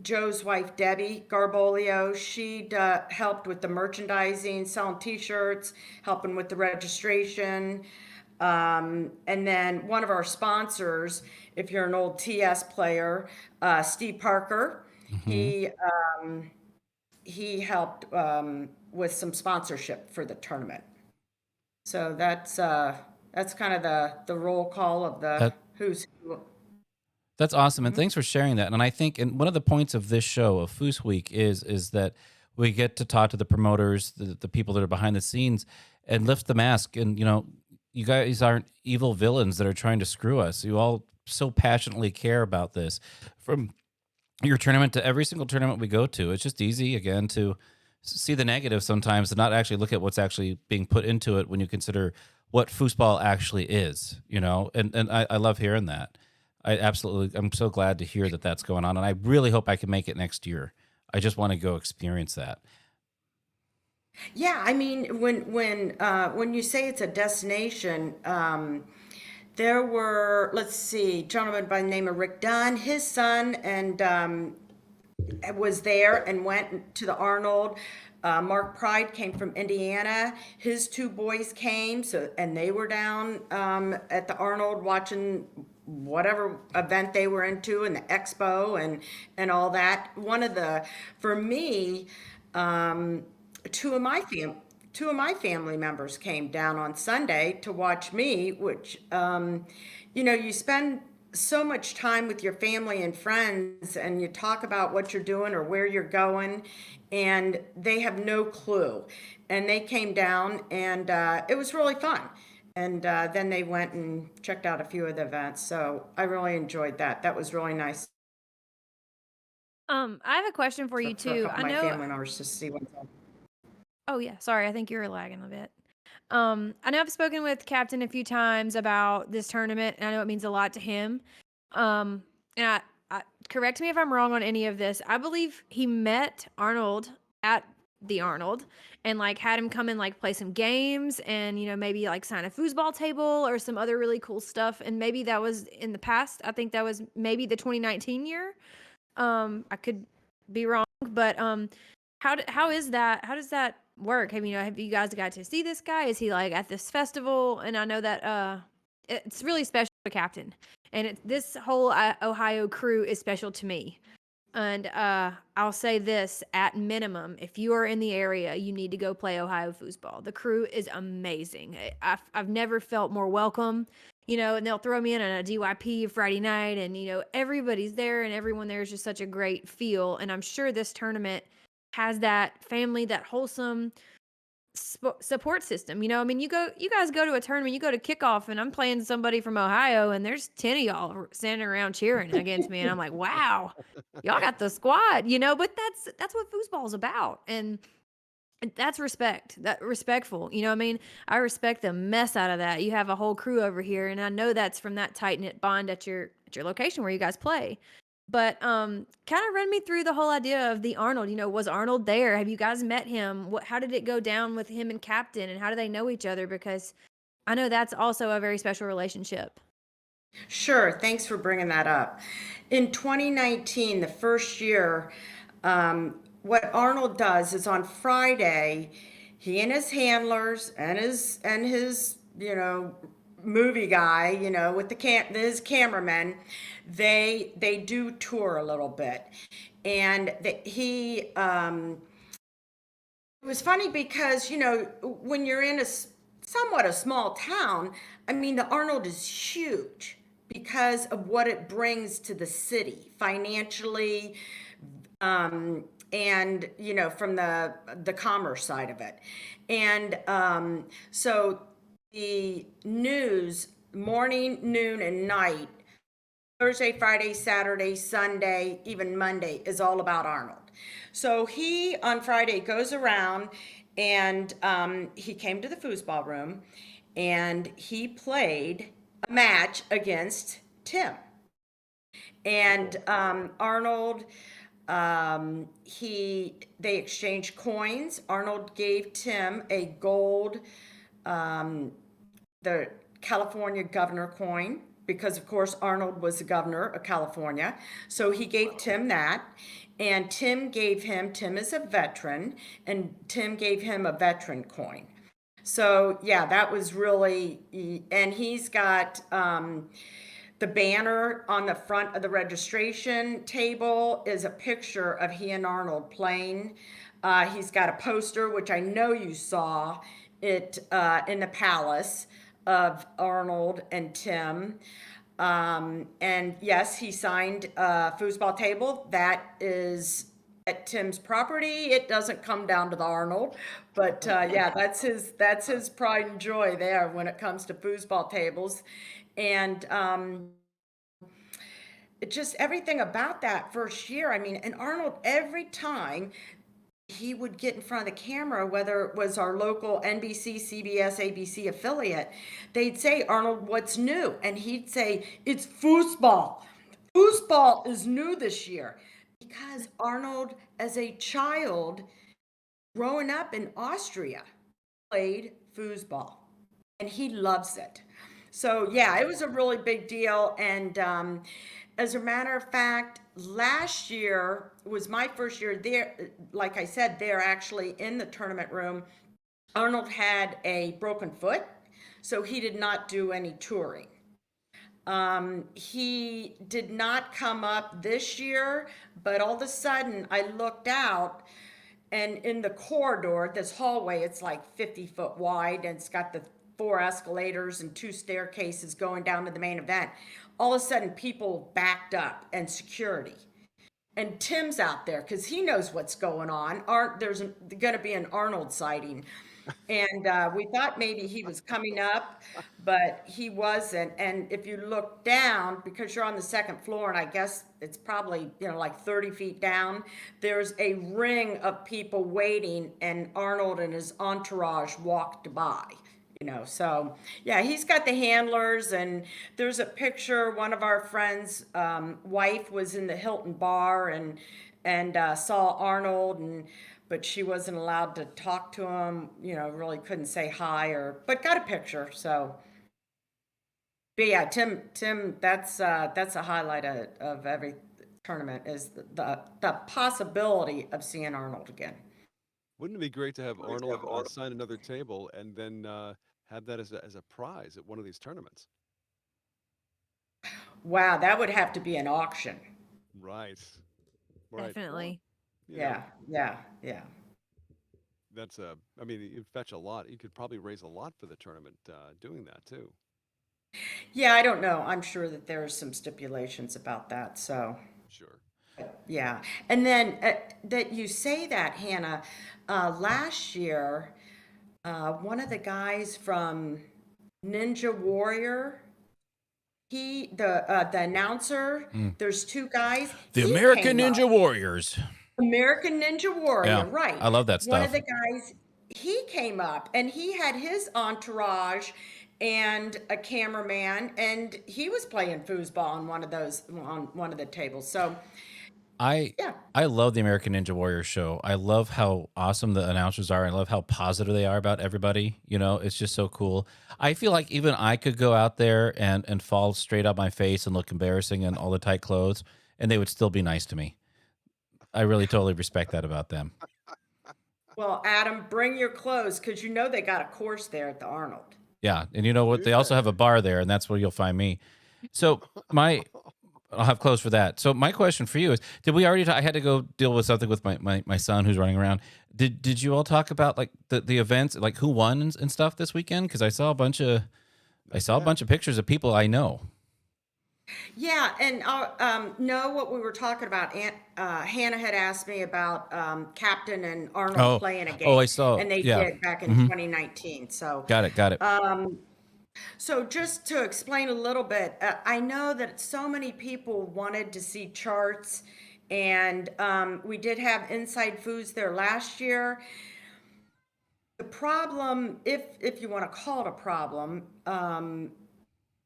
Joe's wife, Debbie Garbolio, she helped with the merchandising, selling T-shirts, helping with the registration. And then one of our sponsors, if you're an old TS player, Steve Parker, he helped with some sponsorship for the tournament. So that's kind of the roll call of the who's who. That's awesome, and thanks for sharing that. And I think, and one of the points of this show of FoosWeek is that we get to talk to the promoters, the people that are behind the scenes, and lift the mask. And you guys aren't evil villains that are trying to screw us. You all so passionately care about this. From your tournament to every single tournament we go to, it's just easy again to see the negative sometimes and not actually look at what's actually being put into it when you consider what foosball actually is. And I love hearing that. I'm so glad to hear that that's going on, and I really hope I can make it next year. I just want to go experience that. Yeah, I mean, when you say it's a destination, there were, let's see, a gentleman by the name of Rick Dunn, his son, and was there and went to the Arnold. Mark Pride came from Indiana. His two boys came, so and they were down at the Arnold watching whatever event they were into and the expo and all that. For me, um, two of my fam two of my family members came down on Sunday to watch me, which you spend so much time with your family and friends and you talk about what you're doing or where you're going, and they have no clue. And they came down and it was really fun. And then they went and checked out a few of the events. So I really enjoyed that. That was really nice I have a question for you for a too. couple I of my know. family members to see what's up. Oh yeah, sorry. I think you were lagging a bit. I know I've spoken with Captain a few times about this tournament, and I know it means a lot to him. And correct me if I'm wrong on any of this. I believe he met Arnold at the Arnold and like had him come and like play some games and maybe like sign a foosball table or some other really cool stuff. And maybe that was in the past. I think that was maybe the 2019 year. I could be wrong, but how is that? How does that work? Have you guys got to see this guy? Is he like at this festival? And I know that it's really special to Captain, and this whole Ohio crew is special to me. And I'll say this at minimum: if you are in the area, you need to go play Ohio foosball. The crew is amazing. I've never felt more welcome. And they'll throw me in on a DYP Friday night, and everybody's there, and everyone there is just such a great feel. And I'm sure this tournament has that family, that wholesome support system. You guys go to a tournament, you go to kickoff, and I'm playing somebody from Ohio, and there's 10 of y'all standing around cheering against me, and I'm like, wow, y'all got the squad. But that's what foosball's about, and that's respect. That respectful. I respect the mess out of that. You have a whole crew over here, and I know that's from that tight knit bond at your location where you guys play. But kind of run me through the whole idea of the Arnold. Was Arnold there? Have you guys met him? How did it go down with him and Captain, and how do they know each other? Because I know that's also a very special relationship. Sure, thanks for bringing that up. In 2019, the first year, what Arnold does is on Friday, he and his handlers and his movie guy, with his cameraman, they do tour a little bit, and he it was funny because, when you're in somewhat a small town, I mean, the Arnold is huge because of what it brings to the city financially, and, from the commerce side of it. And so the news, morning, noon, and night, Thursday, Friday, Saturday, Sunday, even Monday, is all about Arnold. So he on Friday goes around and he came to the foosball room and he played a match against Tim. And Arnold, they exchanged coins. Arnold gave Tim a gold, the California governor coin, because of course Arnold was the governor of California. So he gave Tim that, and Tim is a veteran, and Tim gave him a veteran coin. So yeah, that was really, and he's got the banner on the front of the registration table is a picture of he and Arnold playing. He's got a poster, which I know you saw it in the palace, of Arnold and Tim. And yes, he signed a foosball table. That is at Tim's property. It doesn't come down to the Arnold, but yeah, that's his pride and joy there when it comes to foosball tables. And it just everything about that first year. I mean, and Arnold, every time he would get in front of the camera, whether it was our local NBC, CBS, ABC affiliate, they'd say, Arnold, what's new? And he'd say, it's foosball. Foosball is new this year. Because Arnold, as a child, growing up in Austria, played foosball, and he loves it. So yeah, it was a really big deal. And as a matter of fact, last year was my first year there. Like I said, they're actually in the tournament room. Arnold had a broken foot, so he did not do any touring. He did not come up this year, but all of a sudden I looked out, and in the corridor, this hallway, it's like 50 foot wide, and it's got the 4 escalators and 2 staircases going down to the main event. All of a sudden, people backed up and security. And Tim's out there because he knows what's going on. There's going to be an Arnold sighting. And we thought maybe he was coming up, but he wasn't. And if you look down, because you're on the second floor, and I guess it's probably, like 30 feet down, there's a ring of people waiting, and Arnold and his entourage walked by. So yeah, he's got the handlers, and there's a picture. One of our friends' wife was in the Hilton bar and saw Arnold, but she wasn't allowed to talk to him. Really couldn't say hi but got a picture. So, but yeah, Tim, that's a highlight of every tournament is the possibility of seeing Arnold again. Wouldn't it be great to have Arnold sign another table and then have that as a prize at one of these tournaments? Wow, that would have to be an auction. Right. Right. Definitely. Yeah, yeah. That's I mean, you'd fetch a lot. You could probably raise a lot for the tournament doing that too. Yeah, I don't know. I'm sure that there are some stipulations about that. So, Sure. yeah. And then that you say that, Hannah, last year, one of the guys from Ninja Warrior, the announcer, there's two guys. The he American came up. Ninja Warriors. American Ninja Warrior, Yeah, right. I love that One of stuff. the guys, he came up and he had his entourage and a cameraman, and he was playing foosball on one of the tables. So I yeah. I love the American Ninja Warrior show. I love how awesome the announcers are. I love how positive they are about everybody. It's just so cool. I feel like even I could go out there and fall straight on my face and look embarrassing in all the tight clothes, and they would still be nice to me. I really totally respect that about them. Well, Adam, bring your clothes because they got a course there at the Arnold. Yeah, and you know what? They also have a bar there, and that's where you'll find me. So I'll have clothes for that. So my question for you is: did we already? I had to go deal with something with my son who's running around. Did you all talk about like the events, like who won and stuff this weekend? Because I saw a bunch of pictures of people I know. Yeah, and I'll know what we were talking about. Hannah had asked me about Captain and Arnold playing a game. I saw. And they Yeah. did back in 2019. So Got it. So just to explain a little bit, I know that so many people wanted to see charts, and we did have Inside Foods there last year. The problem, if you want to call it a problem,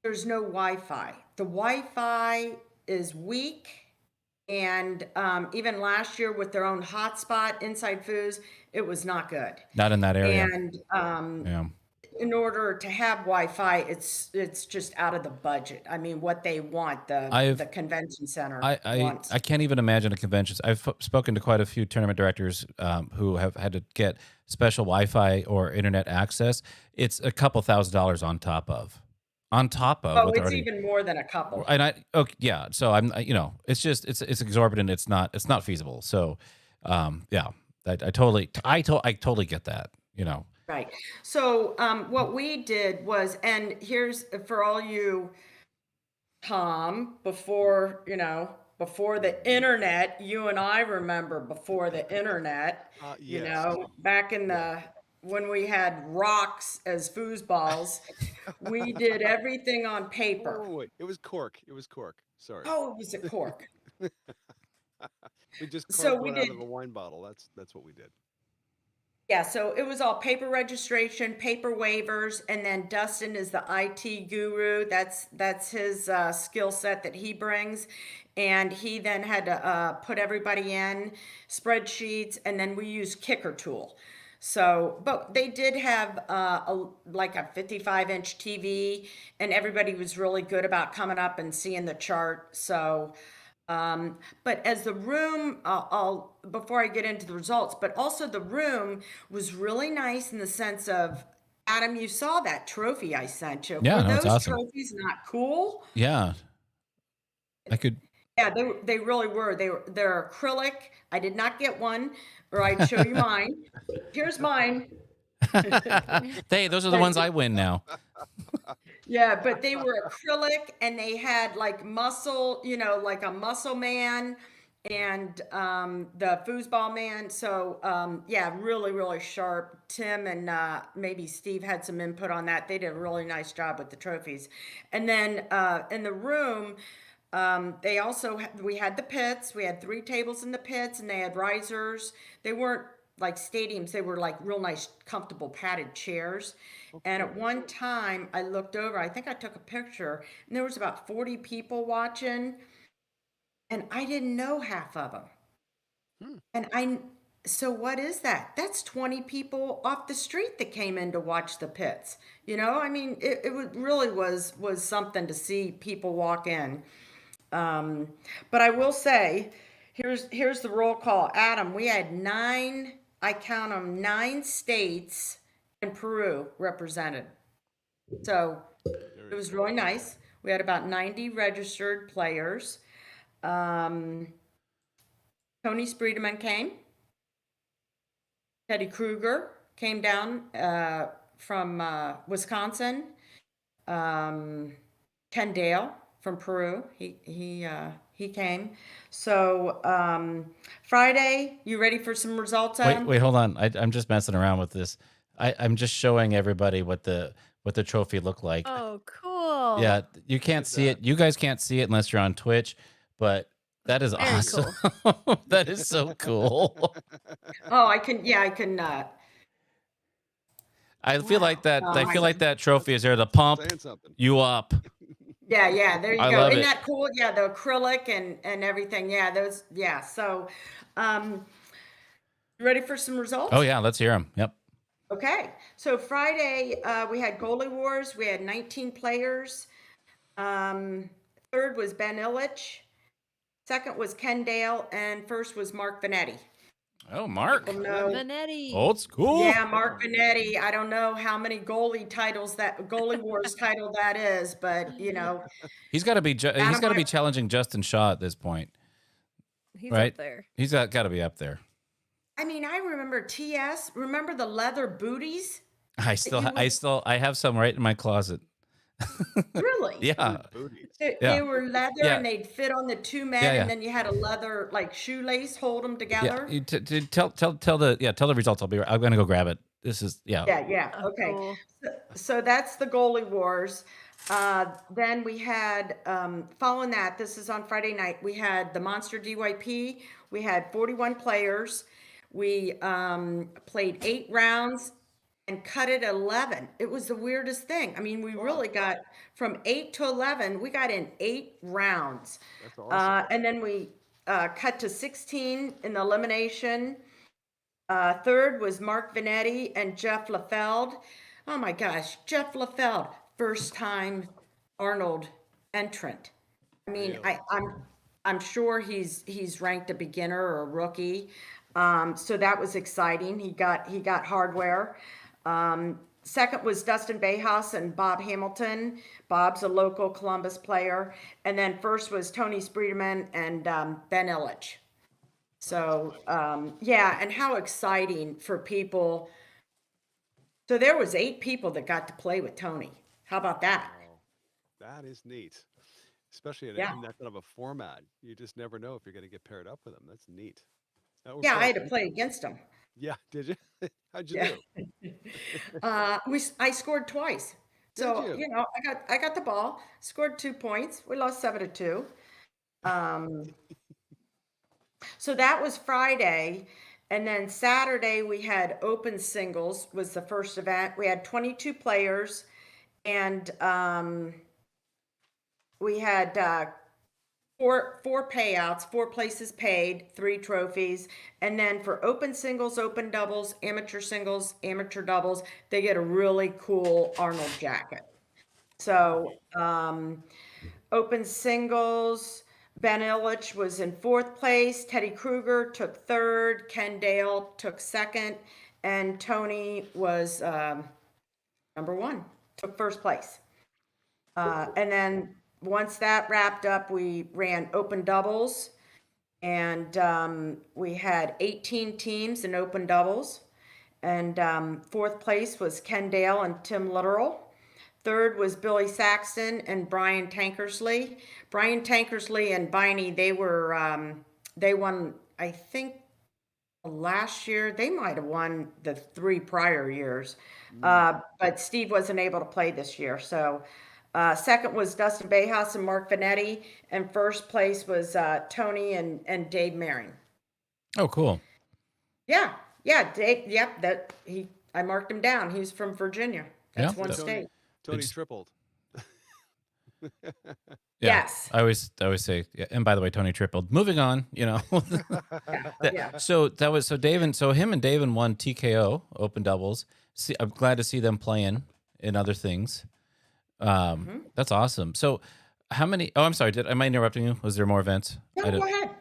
there's no Wi-Fi. The Wi-Fi is weak, and even last year with their own hotspot, Inside Foods, it was not good. Not in that area. And Yeah. in order to have Wi-Fi, it's just out of the budget. I mean, what they want, the convention center wants. I can't even imagine a convention. I've spoken to quite a few tournament directors who have had to get special Wi-Fi or internet access. It's a couple $1,000s on top of. Oh, what they're it's already. even more than a couple. And yeah. So it's just it's exorbitant. It's not feasible. So, yeah, I totally get that. Right. So what we did was, and here's for all you, Tom, before the internet, you and I remember before the internet, Yes. back in when we had rocks as foosballs, we did everything on paper. Wait. It was cork. Sorry. Oh, it was a cork. We just So carved we one out did. of a wine bottle. That's what we did. Yeah, so it was all paper registration, paper waivers, and then Dustin is the IT guru. That's his skill set that he brings, and he then had to put everybody in spreadsheets, and then we use Kicker Tool. So, but they did have like a 55-inch TV, and everybody was really good about coming up and seeing the chart. So, but as the room, I'll before I get into the results, but also the room was really nice in the sense of, Adam, you saw that trophy I sent you. Yeah, Were no, it's those awesome. trophies not cool? Yeah, I could. Yeah, they really were. They're acrylic. I did not get one, or I'd show you mine. Here's mine. Hey, those are the ones I win now. Yeah, but they were acrylic and they had like muscle, like a muscle man and the foosball man. So yeah, really, really sharp. Tim and maybe Steve had some input on that. They did a really nice job with the trophies. And then in the room, they also we had the pits. We had 3 tables in the pits, and they had risers. They weren't like stadiums. They were like real nice, comfortable padded chairs. And at one time, I looked over. I think I took a picture, and there was about 40 people watching, and I didn't know half of them. And so what is that? That's 20 people off the street that came in to watch the pits. I mean, really was something to see people walk in. But I will say, here's the roll call. Adam, we had 9, I count them, 9 states and Peru represented. So it was really nice. We had about 90 registered players. Tony Spreedeman came. Teddy Kruger came down from Wisconsin. Ken Dale from Peru. He came. So Friday, you ready for some results? Wait, hold on. I'm just messing around with this. I'm just showing everybody what the trophy looked like. Oh, cool. Yeah, you can't see it. You guys can't see it unless you're on Twitch, but that is Very awesome. That is so cool. Oh, I can. Yeah, I can. I feel like that. Oh, I feel like that trophy is there to pump Saying something. you up. Yeah. There you I go. love Isn't it. that cool? Yeah, the acrylic and everything. Yeah, those. Yeah. So, you ready for some results? Oh yeah, let's hear them. Yep. Okay, so Friday we had goalie wars. We had 19 players. Third was Ben Illich. Second was Ken Dale, and first was Mark Vanetti. Oh, Mark. Vanetti. Old school. Yeah, Mark Vanetti. I don't know how many goalie wars title that is, but He's got to be. He's Adam, got to be challenging Justin Shaw at this point, He's right? up there. He's got to be up there. I mean, I remember TS. Remember the leather booties? I have some right in my closet. Really? Yeah. Booties. They were leather Yeah. and they'd fit on the 2 men, Yeah. and then you had a leather like shoelace hold them Yeah. together. You tell the results. I'm gonna go grab it. This is Yeah. Oh, Okay. cool. So that's the goalie wars. Then we had, following that, this is on Friday night, we had the Monster DYP. We had 41 players. We played 8 rounds and cut it 11. It was the weirdest thing. I mean, we really got from 8 to 11, we got in 8 rounds. That's awesome. And then we cut to 16 in the elimination. Third was Mark Vanetti and Jeff LaFeld. Oh my gosh, Jeff LaFeld, first time Arnold entrant. I mean, Really? I'm sure he's ranked a beginner or a rookie. So that was exciting. He got hardware. Second was Dustin Bayhouse and Bob Hamilton. Bob's a local Columbus player. And then first was Tony Spreedeman and Ben Illich. So yeah, and how exciting for people. So there was 8 people that got to play with Tony. How about that? Oh, that is neat. Especially in, Yeah. in that kind of a format. You just never know if you're going to get paired up with them. That's neat. That was Yeah, fun. I had to play against him. Yeah, did you? How'd you Yeah. do? I scored twice. So, Did you? I got the ball, scored 2 points. We lost 7-2. So that was Friday. And then Saturday we had open singles was the first event. We had 22 players, and we had four payouts, 4 places paid, 3 trophies, and then for open singles, open doubles, amateur singles, amateur doubles, they get a really cool Arnold jacket. So open singles, Ben Illich was in 4th place, Teddy Kruger took 3rd, Ken Dale took 2nd, and Tony was number 1, took 1st place. And then once that wrapped up, we ran open doubles, and we had 18 teams in open doubles. And 4th place was Ken Dale and Tim Littoral. 3rd was Billy Saxton and Brian Tankersley. Brian Tankersley and Biney, they won, I think, last year. They might have won the 3 prior years, but Steve wasn't able to play this year. So 2nd was Dustin Bejas and Mark Vanetti, and 1st place was Tony and Dave Maring. Oh, cool. Yeah, Dave. Yep, I marked him down. He's from Virginia. That's Yeah. one So- state. Tony It's- tripled. Yes. I always say, yeah, and by the way, Tony tripled. Moving on, Yeah. So him and David won TKO open doubles. I'm glad to see them playing in other things. That's awesome. So how many? Oh, I'm sorry. Am I interrupting you? Was there more events? No, go ahead.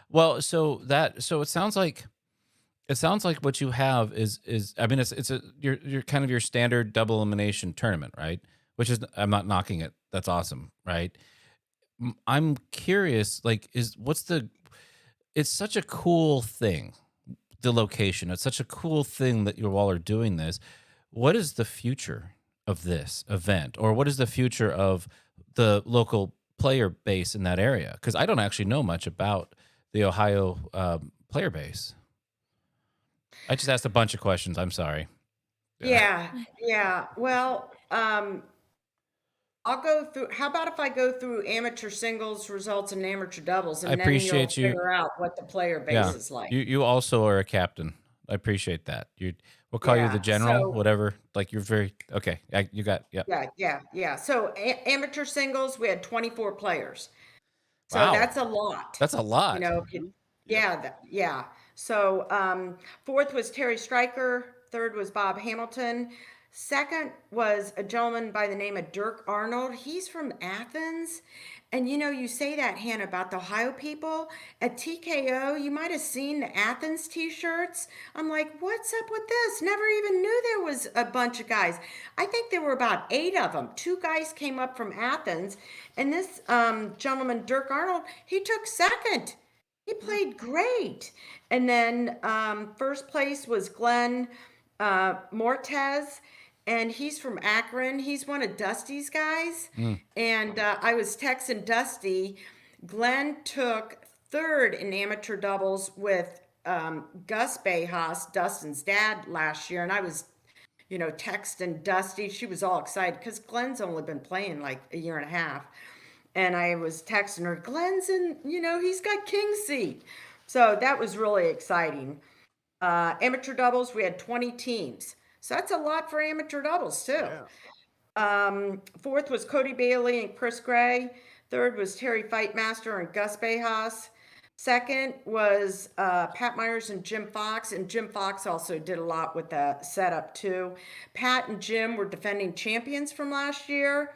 Well, so it sounds like what you have is I mean you're kind of your standard double elimination tournament, right? Which is, I'm not knocking it. That's awesome, right? I'm curious, like, it's such a cool thing, the location. It's such a cool thing that you all are doing this. What is the future of this event, or what is the future of the local player base in that area? Because I don't actually know much about the Ohio player base. I just asked a bunch of questions. I'm sorry. Yeah. Well, I'll go through. How about if I go through amateur singles results and amateur doubles, and I then appreciate you'll you. figure out what the player base is like. You also are a captain. I appreciate that. We'll call you the Yeah, general, so- whatever. Like, you're very okay. You got Yeah. So amateur singles, we had 24 players. So Wow. that's a lot. That's a lot. Yeah. So 4th was Terry Stryker. 3rd was Bob Hamilton. 2nd was a gentleman by the name of Dirk Arnold. He's from Athens. And you say that, Hannah, about the Ohio people. At TKO, you might have seen the Athens t-shirts. I'm like, what's up with this? Never even knew there was a bunch of guys. I think there were about 8 of them. 2 guys came up from Athens. And this gentleman, Dirk Arnold, he took 2nd. He played great. And then 1st place was Glenn Mortez, and he's from Akron. He's one of Dusty's guys. And I was texting Dusty. Glenn took 3rd in amateur doubles with Gus Bejas, Dustin's dad, last year. And I was, texting Dusty. She was all excited because Glenn's only been playing like a year and a half. And I was texting her, Glenn's in, he's got king seat. So that was really exciting. Amateur doubles, we had 20 teams. So that's a lot for amateur doubles too. Yeah. 4th was Cody Bailey and Chris Gray. 3rd was Terry Fightmaster and Gus Bejas. 2nd was Pat Myers and Jim Fox. And Jim Fox also did a lot with the setup too. Pat and Jim were defending champions from last year.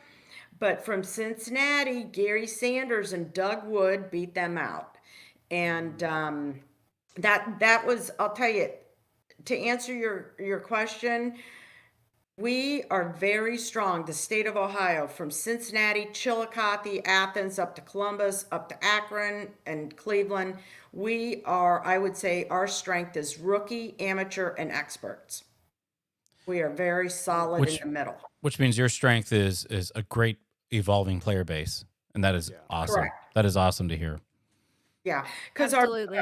But from Cincinnati, Gary Sanders and Doug Wood beat them out. And that was, I'll tell you, to answer your question, we are very strong. The state of Ohio, from Cincinnati, Chillicothe, Athens, up to Columbus, up to Akron and Cleveland. We are, I would say, our strength is rookie, amateur, and experts. We are very solid in the middle. Which means your strength is a great evolving player base, and that is awesome. Correct. That is awesome to hear. Yeah, because Absolutely.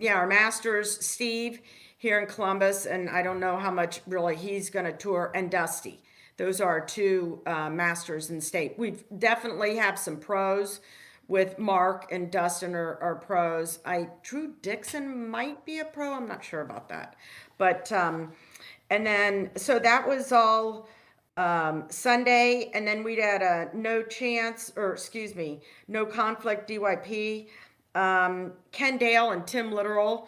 our masters, Steve here in Columbus, and I don't know how much really he's going to tour, and Dusty. Those are our 2 masters in the state. We definitely have some pros. with Mark and Dustin are pros. Drew Dixon might be a pro. I'm not sure about that. But, and then, so that was all Sunday. And then we had a no chance, or excuse me, no conflict DYP. Ken Dale and Tim Littoral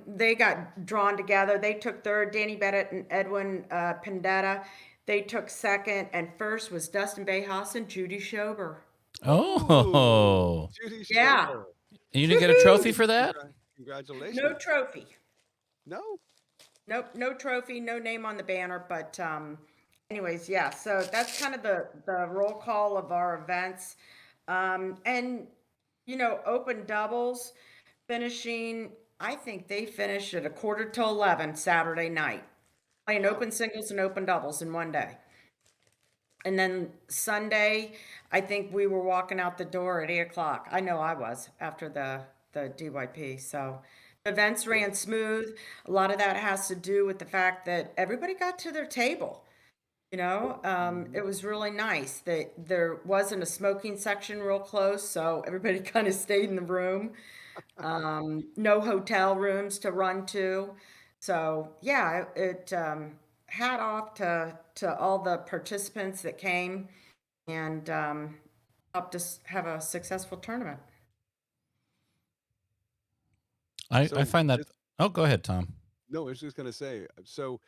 they got drawn together. They took third. Danny Bennett and Edwin Pendetta. They took second, and first was Dustin Bayhouse and Judy Schober. Oh, Judy Yeah. Schober. you didn't get a trophy for that? Congratulations. No trophy. No? Nope, no trophy, no name on the banner. But anyways, yeah. So that's kind of the roll call of our events, and open doubles finishing. I think they finished at 11:45 Saturday night, playing open singles and open doubles in one day. And then Sunday, I think we were walking out the door at 8 o'clock. I know I was after the DYP. So the events ran smooth. A lot of that has to do with the fact that everybody got to their table. It was really nice that there wasn't a smoking section real close, so everybody kind of stayed in the room. No hotel rooms to run to. So yeah, it hat off to all the participants that came and helped us have a successful tournament. I So find that. this- Oh, go ahead, Tom. no, I was just going to say, so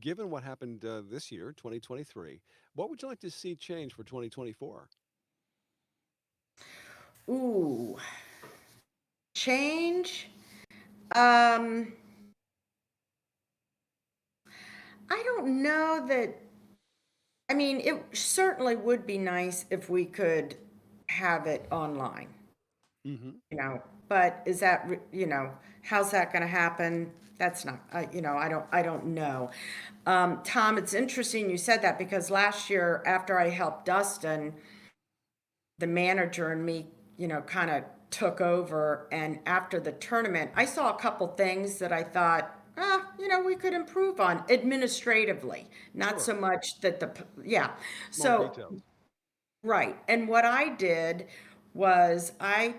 given what happened this year, 2023, what would you like to see change for 2024? Ooh, change. I don't know that. I mean, it certainly would be nice if we could have it online. But is that, how's that going to happen? That's not, I don't know. Tom, it's interesting you said that because last year after I helped Dustin, the manager and me, kind of took over. And after the tournament, I saw a couple things that I thought, we could improve on administratively, not so much that Small So, details. right. And what I did was I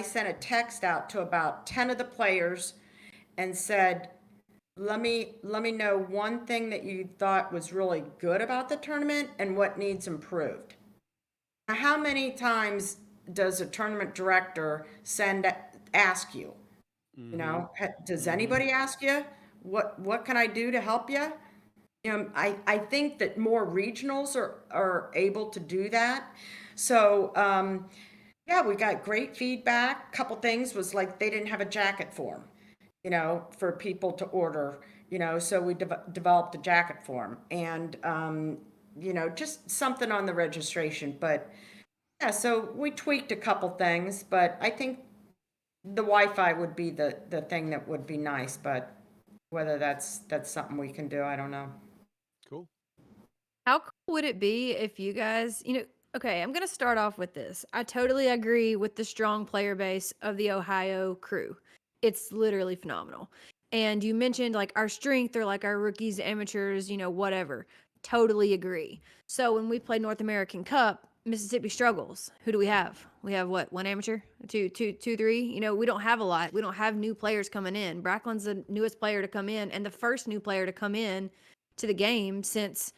sent a text out to about 10 of the players and said, let me know one thing that you thought was really good about the tournament and what needs improved. Now, how many times does a tournament director ask you? Does anybody ask you what can I do to help you? I think that more regionals are able to do that. So, yeah, we got great feedback. Couple things was like they didn't have a jacket form, for people to order, so we developed a jacket form and, just something on the registration. But yeah, so we tweaked a couple things, but I think the Wi-Fi would be the thing that would be nice, but whether that's something we can do, I don't know. Cool. How cool would it be if you guys, okay, I'm going to start off with this. I totally agree with the strong player base of the Ohio crew. It's literally phenomenal. And you mentioned like our strength or like our rookies, amateurs, whatever. Totally agree. So when we play North American Cup, Mississippi struggles. Who do we have? We have what? One amateur? Two, three? We don't have a lot. We don't have new players coming in. Bracklin's the newest player to come in and the first new player to come in to the game since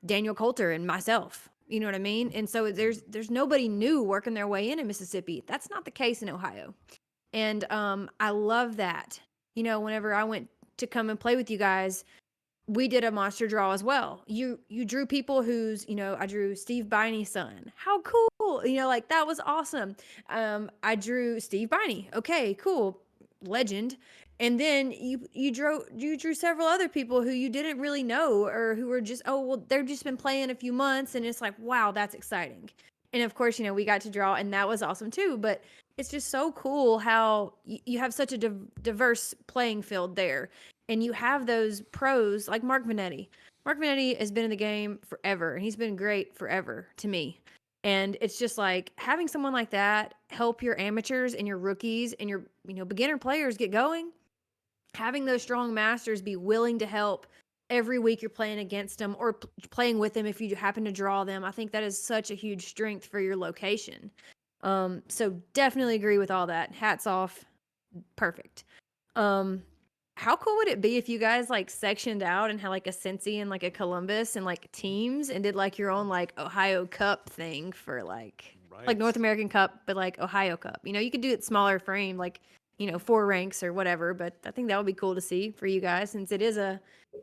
Daniel Coulter and myself. You know what I mean? And so there's nobody new working their way in Mississippi. That's not the case in Ohio. And I love that. Whenever I went to come and play with you guys, we did a monster draw as well. You drew people who's, I drew Steve Biney's son. How cool. Like that was awesome. I drew Steve Biney. Okay, cool. Legend. And then you drew several other people who you didn't really know or who were just, oh, well, they've just been playing a few months and it's like, wow, that's exciting. And of course, we got to draw and that was awesome too. But it's just so cool how you have such a diverse playing field there. And you have those pros like Mark Vanetti. Mark Vanetti has been in the game forever and he's been great forever to me. And it's just like having someone like that help your amateurs and your rookies and your, beginner players get going. Having those strong masters be willing to help every week you're playing against them or playing with them if you happen to draw them. I think that is such a huge strength for your location. So definitely agree with all that. Hats off. Perfect. Um, how cool would it be if you guys like sectioned out and had like a Cincy and like a Columbus and like teams and did like your own like Ohio Cup thing for like Right. North American Cup, but like Ohio Cup. You know, you could do it smaller frame, like, you know, 4 ranks or whatever. But I think that would be cool to see for you guys since it is a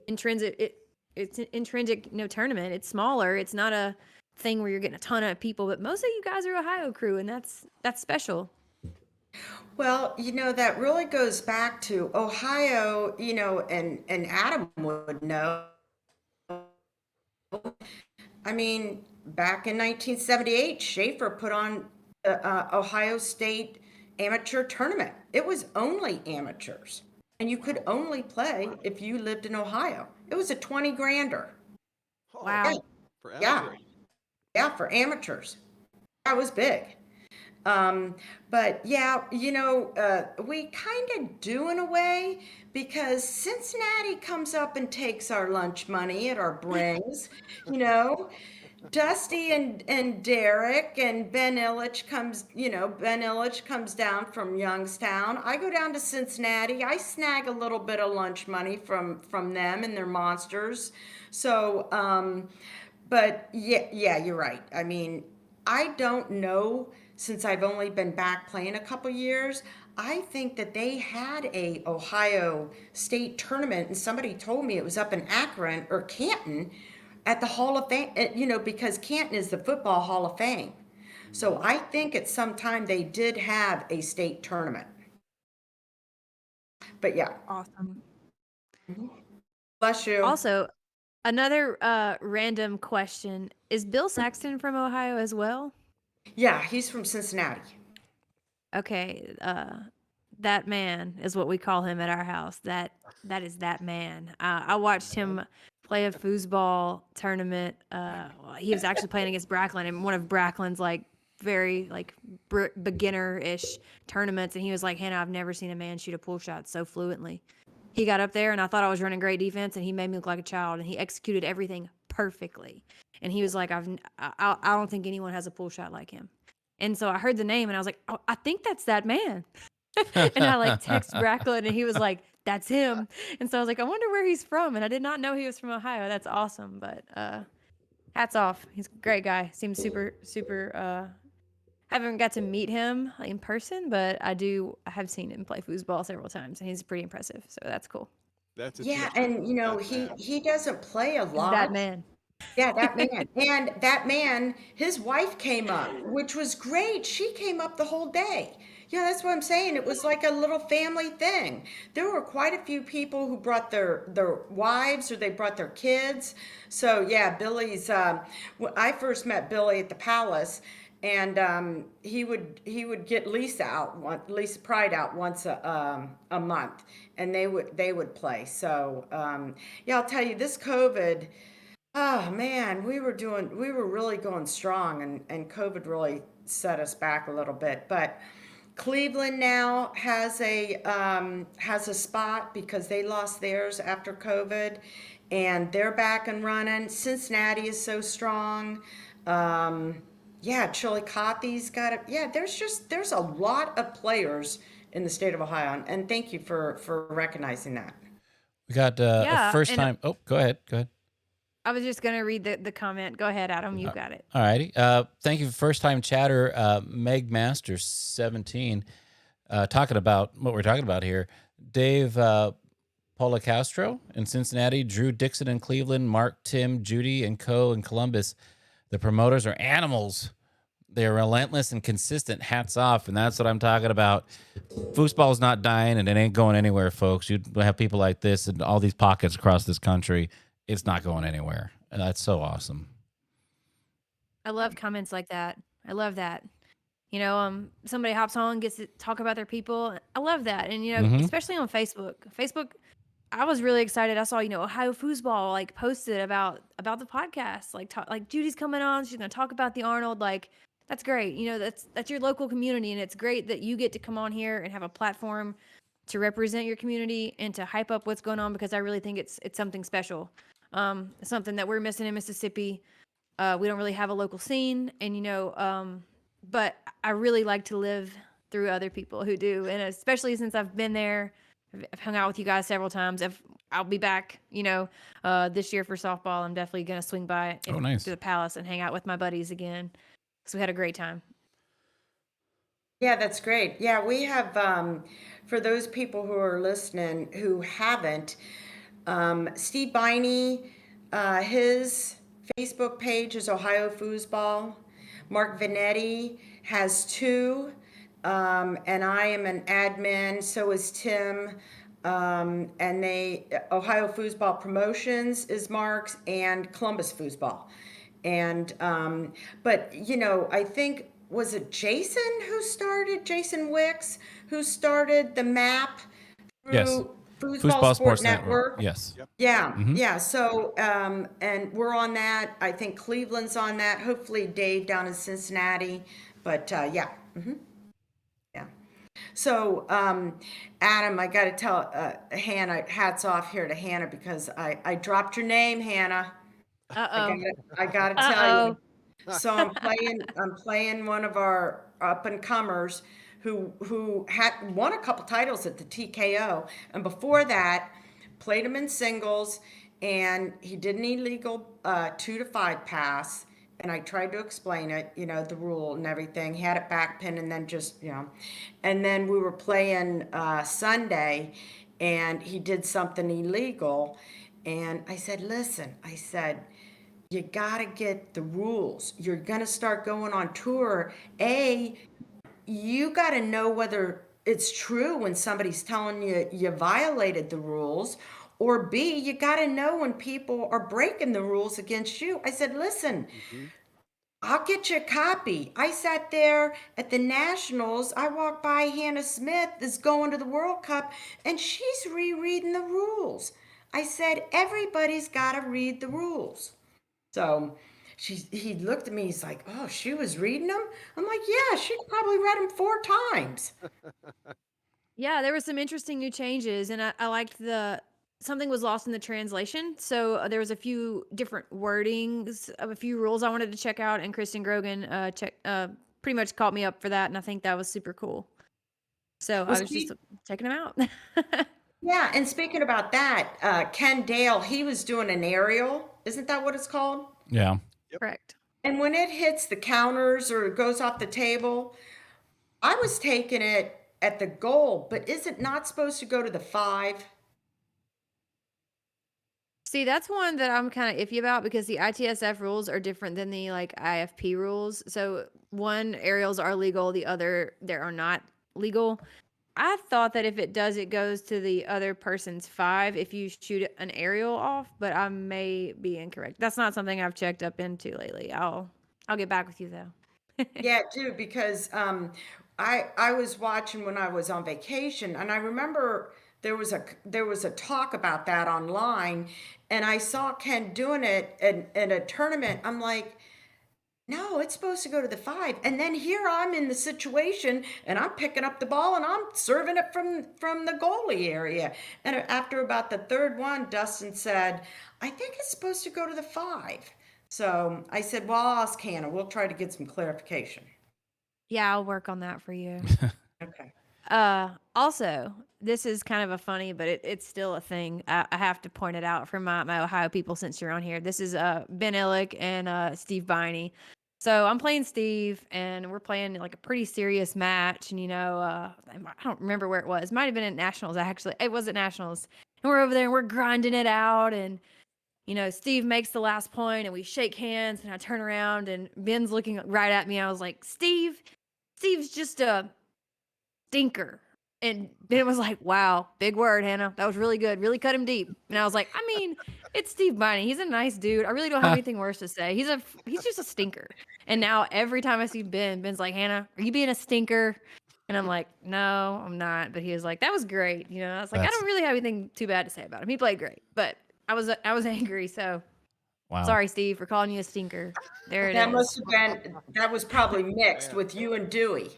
intrinsic it's an intrinsic, you know, tournament. It's smaller. It's not a thing where you're getting a ton of people, but most of you guys are Ohio crew, and that's special. Well, that really goes back to Ohio, and Adam would know. I mean, back in 1978, Schaefer put on the Ohio State amateur tournament. It was only amateurs, and you could only play if you lived in Ohio. It was a 20 grander. Oh, Yeah, Wow. for yeah, amateurs. yeah, for amateurs. That was big. Um, but yeah, we kind of do in a way because Cincinnati comes up and takes our lunch money at our brings, you know. Dusty and Derek and Ben Illich comes down from Youngstown. I go down to Cincinnati. I snag a little bit of lunch money from them and their monsters. So, but yeah, you're right. I mean, I don't know since I've only been back playing a couple years. I think that they had a Ohio State tournament, and somebody told me it was up in Akron or Canton at the Hall of Fame. Because Canton is the Football Hall of Fame. So I think at some time they did have a state tournament. But yeah, Awesome. bless you. Also, another random question. Is Bill Saxton from Ohio as well? Yeah, he's from Cincinnati. Okay, that man is what we call him at our house. That is that man. I watched him play a foosball tournament. Well, he was actually playing against Bracklin in one of Bracklin's like very like beginner-ish tournaments, and he was like, "Hannah, I've never seen a man shoot a pull shot so fluently." He got up there, and I thought I was running great defense, and he made me look like a child, and he executed everything perfectly. And he was like, I don't think anyone has a pull shot like him." And so I heard the name and I was like, "Oh, I think that's that man." And I like text Bracklin and he was like, "That's him." And so I was like, "I wonder where he's from." And I did not know he was from Ohio. That's awesome. But hats off. He's a great guy. Seems super, super haven't got to meet him in person, but I have seen him play foosball several times and he's pretty impressive. So that's cool. That's a Yeah, t-shirt. and That he man. he doesn't play a Is that lot. man. Yeah, that man. And that man, his wife came up, which was great. She came up the whole day. Yeah, that's what I'm saying. It was like a little family thing. There were quite a few people who brought their wives or they brought their kids. So yeah, Billy's. When I first met Billy at the Palace, and he would get Lisa Pride out once a month, and they would play. So yeah, I'll tell you, this COVID. Oh man, we were really going strong, and COVID really set us back a little bit. But Cleveland now has a spot because they lost theirs after COVID, and they're back and running. Cincinnati is so strong. Yeah, Chillicothe's got it. Yeah, there's a lot of players in the state of Ohio, and thank you for recognizing that. We got a Yeah. first And time. Oh, go ahead. Go ahead. I was just going to read the comment. Go ahead, Adam. You got it. All righty. Thank you, first time chatter, Meg Masters 17, talking about what we're talking about here. Dave Policastro in Cincinnati, Drew Dixon in Cleveland, Mark, Tim, Judy, and Co. in Columbus. The promoters are animals. They're relentless and consistent. Hats off. And that's what I'm talking about. Foosball's not dying and it ain't going anywhere, folks. You have people like this in all these pockets across this country. It's not going anywhere. And that's so awesome. I love comments like that. I love that. You know, somebody hops on, gets to talk about their people. I love that. And, you know, Mm-hmm. especially on Facebook. Facebook, I was really excited. I saw, you know, Ohio Foosball like posted about the podcast. Like Judy's coming on. She's gonna talk about the Arnold. Like, that's great. You know, that's your local community, and it's great that you get to come on here and have a platform to represent your community and to hype up what's going on because I really think it's something special. Something that we're missing in Mississippi. We don't really have a local scene, and you know, but I really like to live through other people who do, and especially since I've been there, I've hung out with you guys several times. I'll be back, this year for softball. I'm definitely gonna swing by Oh, nice. to the Palace and hang out with my buddies again, because we had a great time. Yeah, that's great. Yeah, we have, for those people who are listening who haven't, Steve Biney, his Facebook page is Ohio Foosball. Mark Vanetti has two, and I am an admin. So is Tim. And Ohio Foosball Promotions is Mark's, and Columbus Foosball. And but I think, was it Jason Wicks who started the map Yes. through Foosball Foosball Sport Sports Network. Network? Yes. Yep. Yeah, Mhm. yeah. So, and we're on that. I think Cleveland's on that. Hopefully, Dave down in Cincinnati. But yeah, yeah. So, Adam, I got to tell Hannah, hats off here to Hannah, because I dropped your name, Hannah. Uh-oh. I gotta tell you. So I'm playing one of our up and comers who had won a couple titles at the TKO, and before that played him in singles, and he did an illegal 2 to 5 pass. And I tried to explain it, the rule and everything. He had it back pin, and then just, and then we were playing Sunday, and he did something illegal, and I said, listen, you got to get the rules. You're going to start going on tour. You got to know whether it's true when somebody's telling you you violated the rules, or B, you got to know when people are breaking the rules against you. I said, listen, Mm-hmm. I'll get you a copy. I sat there at the Nationals. I walked by Hannah Smith is going to the World Cup, and she's rereading the rules. I said, everybody's got to read the rules. So he looked at me. He's like, "Oh, she was reading them." I'm like, "Yeah, she probably read them 4 times." Yeah, there were some interesting new changes, and I liked something was lost in the translation. So there was a few different wordings of a few rules I wanted to check out, and Kristen Grogan pretty much caught me up for that, and I think that was super cool. So Well, I was just checking them out. yeah. And speaking about that, Ken Dale, he was doing an aerial. Isn't that what it's called? Yeah. Correct. And when it hits the counters or it goes off the table, I was taking it at the goal, but is it not supposed to go to the 5? See, that's one that I'm kind of iffy about, because the ITSF rules are different than the IFP rules. So one aerials are legal, the other there are not legal. I thought that if it does, it goes to the other person's 5 if you shoot an aerial off, but I may be incorrect. That's not something I've checked up into lately. I'll get back with you though. Yeah, dude, because I was watching when I was on vacation, and I remember there was a talk about that online, and I saw Ken doing it in a tournament. I'm like, no, it's supposed to go to the 5. And then here I'm in the situation, and I'm picking up the ball, and I'm serving it from the goalie area. And after about the third one, Dustin said, I think it's supposed to go to the 5. So I said, well, I'll ask Hannah. We'll try to get some clarification. Yeah, I'll work on that for you. Okay. Also, this is kind of a funny, but it's still a thing. I have to point it out for my Ohio people since you're on here. This is Ben Illick and Steve Biney. So I'm playing Steve, and we're playing like a pretty serious match. And I don't remember where it was. It might have been at Nationals. Actually, it was at Nationals. And we're over there and we're grinding it out. And Steve makes the last point, and we shake hands. And I turn around, and Ben's looking right at me. I was like, Steve's just a stinker. And Ben was like, wow, big word, Hannah. That was really good. Really cut him deep. And I was like, I mean, it's Steve Biney. He's a nice dude. I really don't have anything worse to say. He's just a stinker. And now every time I see Ben's like, Hannah, are you being a stinker? And I'm like, no, I'm not. But he was like, that was great. I was like, I don't really have anything too bad to say about him. He played great, but I was angry. So Wow. sorry, Steve, for calling you a stinker. There it That is. must have been, that was probably mixed with you and Dewey.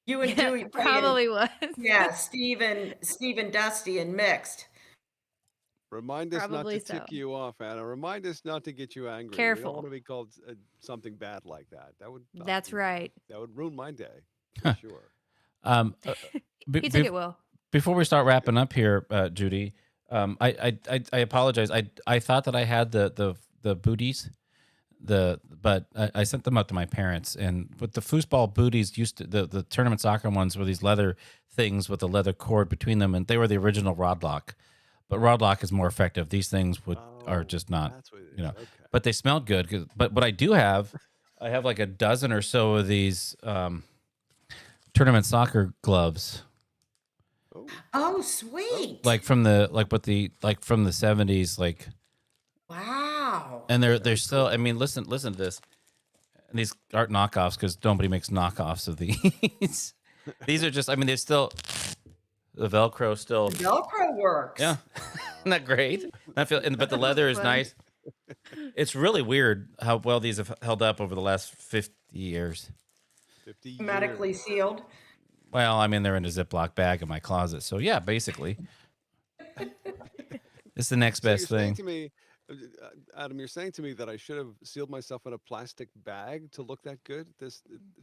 You and Dewey Probably was. Yeah, Steve and Dusty and mixed. Remind us not Probably to so. tick you off, Anna. Remind us not to get you angry. We don't want Careful. to be called something bad like that. That would not That's be. right. That would ruin my day for sure. Um, uh, be, He took be, it well. before we start wrapping up here, Judy, I apologize. I thought that I had the booties, but I sent them out to my parents. And with the foosball booties, used to the tournament soccer ones were these leather things with a leather cord between them, and they were the original rod lock. But rod lock is more effective. These things are Oh, just not, that's what it you is. know. Okay. But they smelled good. But what I do have, I have like a dozen or so of these tournament soccer gloves, Oh, Oh, oh, sweet. like from the from the 70s, like, Wow. and they're very still. I cool. mean, listen to this. And these aren't knockoffs because nobody makes knockoffs of these. These are just. I mean, they're still the Velcro still. The Velcro Yeah, works. isn't that great? I feel, but the leather is Fun. nice. It's really weird how well these have held up over the last 50 years. 50 Hermetically years. sealed. Well, I mean, they're in a Ziploc bag in my closet. So, yeah, basically, it's the next So best you're saying thing. to me, Adam, you're saying to me that I should have sealed myself in a plastic bag to look that good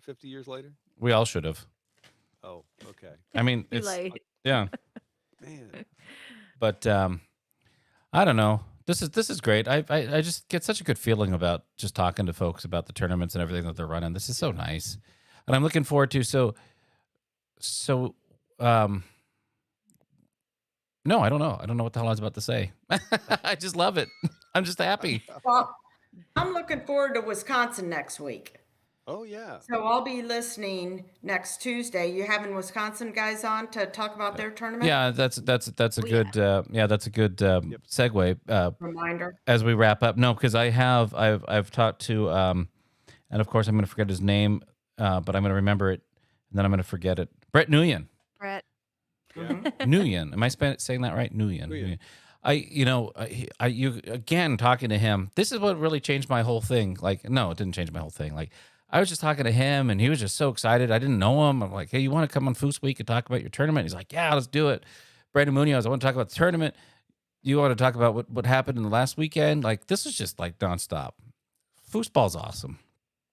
50 years later? We all should have. Oh, okay. I mean, Too it's, Uh, late. yeah. Man, But I don't know. This is great. I just get such a good feeling about just talking to folks about the tournaments and everything that they're running. This is so yeah. nice. And I'm looking forward to so um no, I don't know. I don't know what the hell I was about to say. I just love it. I'm just happy. Well, I'm looking forward to Wisconsin next week. Oh, yeah. So I'll be listening next Tuesday. You having Wisconsin guys on to talk about their tournament? Yeah, that's a Oh yeah. good that's a good Yep. segue Reminder. as we wrap up. No, because I've talked to and of course I'm going to forget his name, but I'm going to remember it, and then I'm going to forget it. Brett Nguyen. Brett. Yeah. Nguyen. Am I saying that right? Nguyen. Oh, yeah. Nguyen. You again talking to him. This is what really changed my whole thing. Like, no, it didn't change my whole thing. Like, I was just talking to him, and he was just so excited. I didn't know him. I'm like, hey, you want to come on FoosWeek and talk about your tournament? He's like, yeah, let's do it. Brandon Munoz, I want to talk about the tournament. You want to talk about what happened in the last weekend? Like, this is just like nonstop. Foosball's awesome.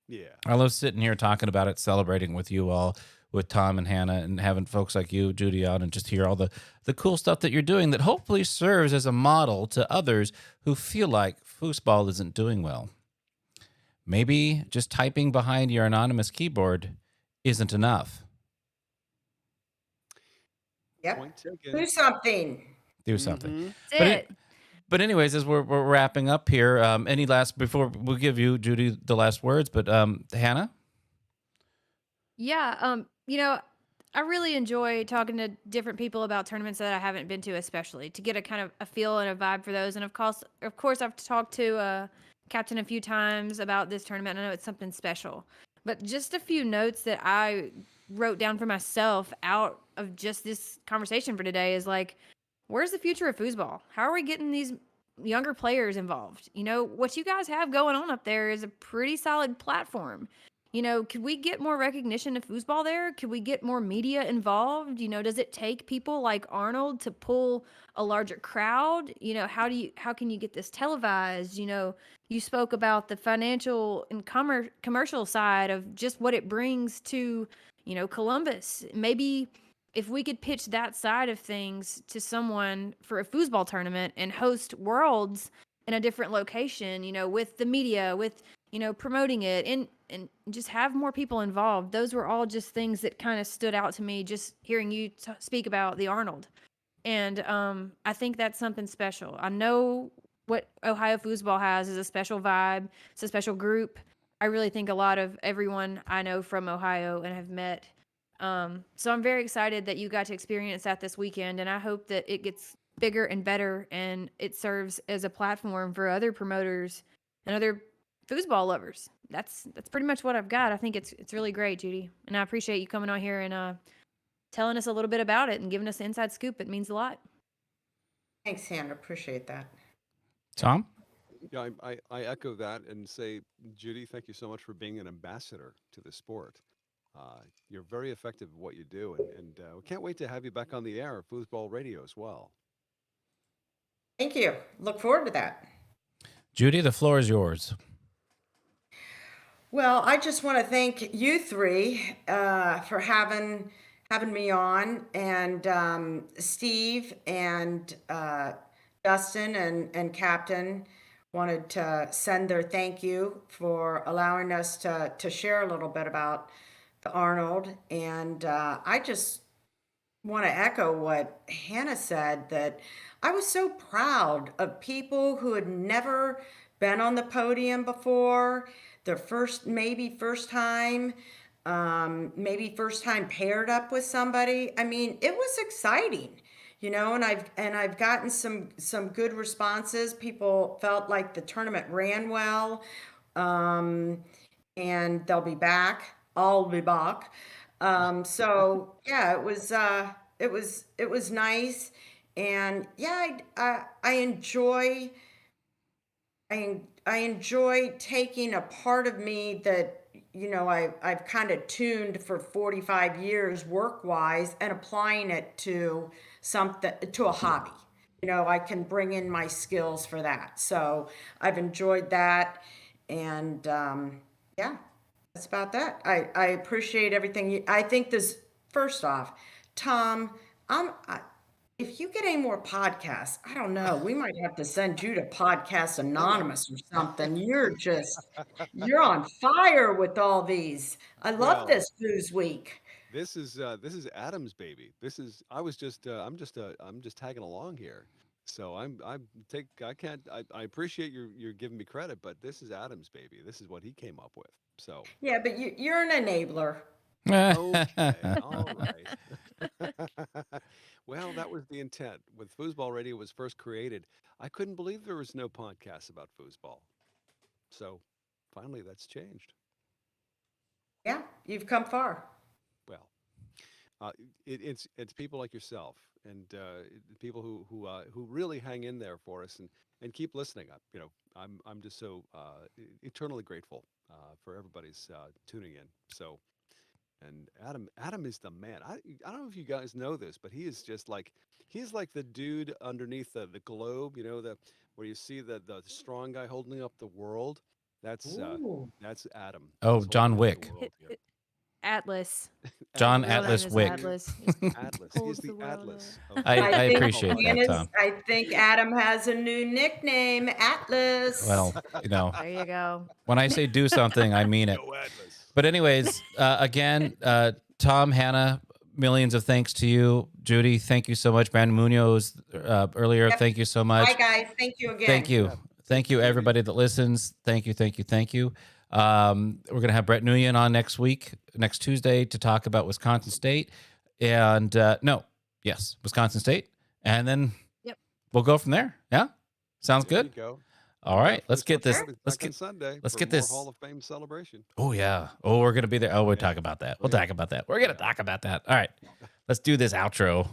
Yeah. I love sitting here talking about it, celebrating with you all, with Tom and Hannah, and having folks like you, Judy, on, and just hear all the cool stuff that you're doing that hopefully serves as a model to others who feel like foosball isn't doing well. Maybe just typing behind your anonymous keyboard isn't enough. Yep. Point taken. Do something. Do something. Mm-hmm. That's But it. but anyways, as we're wrapping up here, any last before we'll give you Judy the last words, but Hannah. Yeah, I really enjoy talking to different people about tournaments that I haven't been to, especially to get a kind of a feel and a vibe for those. And of course, I've talked to Captain a few times about this tournament. I know it's something special, but just a few notes that I wrote down for myself out of just this conversation for today is like, where's the future of foosball? How are we getting these younger players involved? What you guys have going on up there is a pretty solid platform. Could we get more recognition of foosball there? Could we get more media involved? Does it take people like Arnold to pull a larger crowd? How can you get this televised? You spoke about the financial and commercial side of just what it brings to, Columbus. Maybe if we could pitch that side of things to someone for a foosball tournament and host worlds in a different location, with the media, with promoting it and just have more people involved. Those were all just things that kind of stood out to me just hearing you speak about the Arnold. And I think that's something special. I know what Ohio foosball has is a special vibe. It's a special group. I really think a lot of everyone I know from Ohio and have met. So I'm very excited that you got to experience that this weekend, and I hope that it gets bigger and better, and it serves as a platform for other promoters and other foosball lovers. That's pretty much what I've got. I think it's really great, Judy, and I appreciate you coming on here and telling us a little bit about it and giving us the inside scoop. It means a lot. Thanks, Hannah. Appreciate that. Tom. Yeah, I echo that and say, Judy, thank you so much for being an ambassador to the sport. You're very effective at what you do, and we can't wait to have you back on the air, Foosball Radio as well. Thank you. Look forward to that. Judy, the floor is yours. Well, I just want to thank you three for having me on, and Steve and Dustin and Captain wanted to send their thank you for allowing us to share a little bit about the Arnold, and I just want to echo what Hannah said, that I was so proud of people who had never been on the podium before, their first time, maybe first time paired up with somebody. I mean, it was exciting, and I've gotten some good responses. People felt like the tournament ran well, and they'll be back. I'll be back. So yeah, it was nice, and yeah, I enjoy I enjoy taking a part of me that I've kind of tuned for 45 years work wise, and applying it to something, to a hobby. I can bring in my skills for that. So I've enjoyed that, and yeah, that's about that. I appreciate everything. I think this, first off, Tom, if you get any more podcasts, I don't know, we might have to send you to Podcast Anonymous or something. You're on fire with all these. I love Well, this Foos Week. this is Adam's baby. This is I was just I'm just tagging along here. So I can't I appreciate you're giving me credit, but this is Adam's baby. This is what he came up with. So Yeah, but you're an enabler. okay, all right. Well, that was the intent. When Foosball Radio was first created, I couldn't believe there was no podcast about foosball. So finally that's changed. Yeah, you've come far. Well, uh, it's people like yourself and people who really hang in there for us and keep listening. I'm just so eternally grateful for everybody's tuning in. So, and Adam is the man. I don't know if you guys know this, but he's like the dude underneath the globe. The where you see the strong guy holding up the world. That's uh, Ooh. that's Adam. Oh, He's holding John up the Wick. world here. Atlas. John Real name Atlas. Atlas is Wick. Atlas. Atlas. He's Holds the the world Atlas up. of I I think appreciate that, Hannah's, Tom. I think Adam has a new nickname, Atlas. Well, you know, There you go. when I say do something, I mean it. Go Atlas. But anyways, again, Tom, Hannah, millions of thanks to you. Judy, thank you so much. Brandon Munoz, earlier, Yep. thank you so Bye, much. guys. Thank you again. Thank you. Yeah. Thank you, Judy. everybody that listens. Thank you, thank you, thank you. We're going to have Brett Nguyen on next Tuesday, to talk about Wisconsin State. And Wisconsin State. And then Yep. we'll go from there. Yeah? Sounds There good? you go. All right. Let's First get Chuck this. Norton's Let's back on get Sunday let's for get more this. Hall of Fame celebration. Oh, yeah. Oh, we're going to be there. Oh, we'll Yeah. talk about that. We'll Yeah. talk about that. We're going to talk about that. All right. Let's do this outro.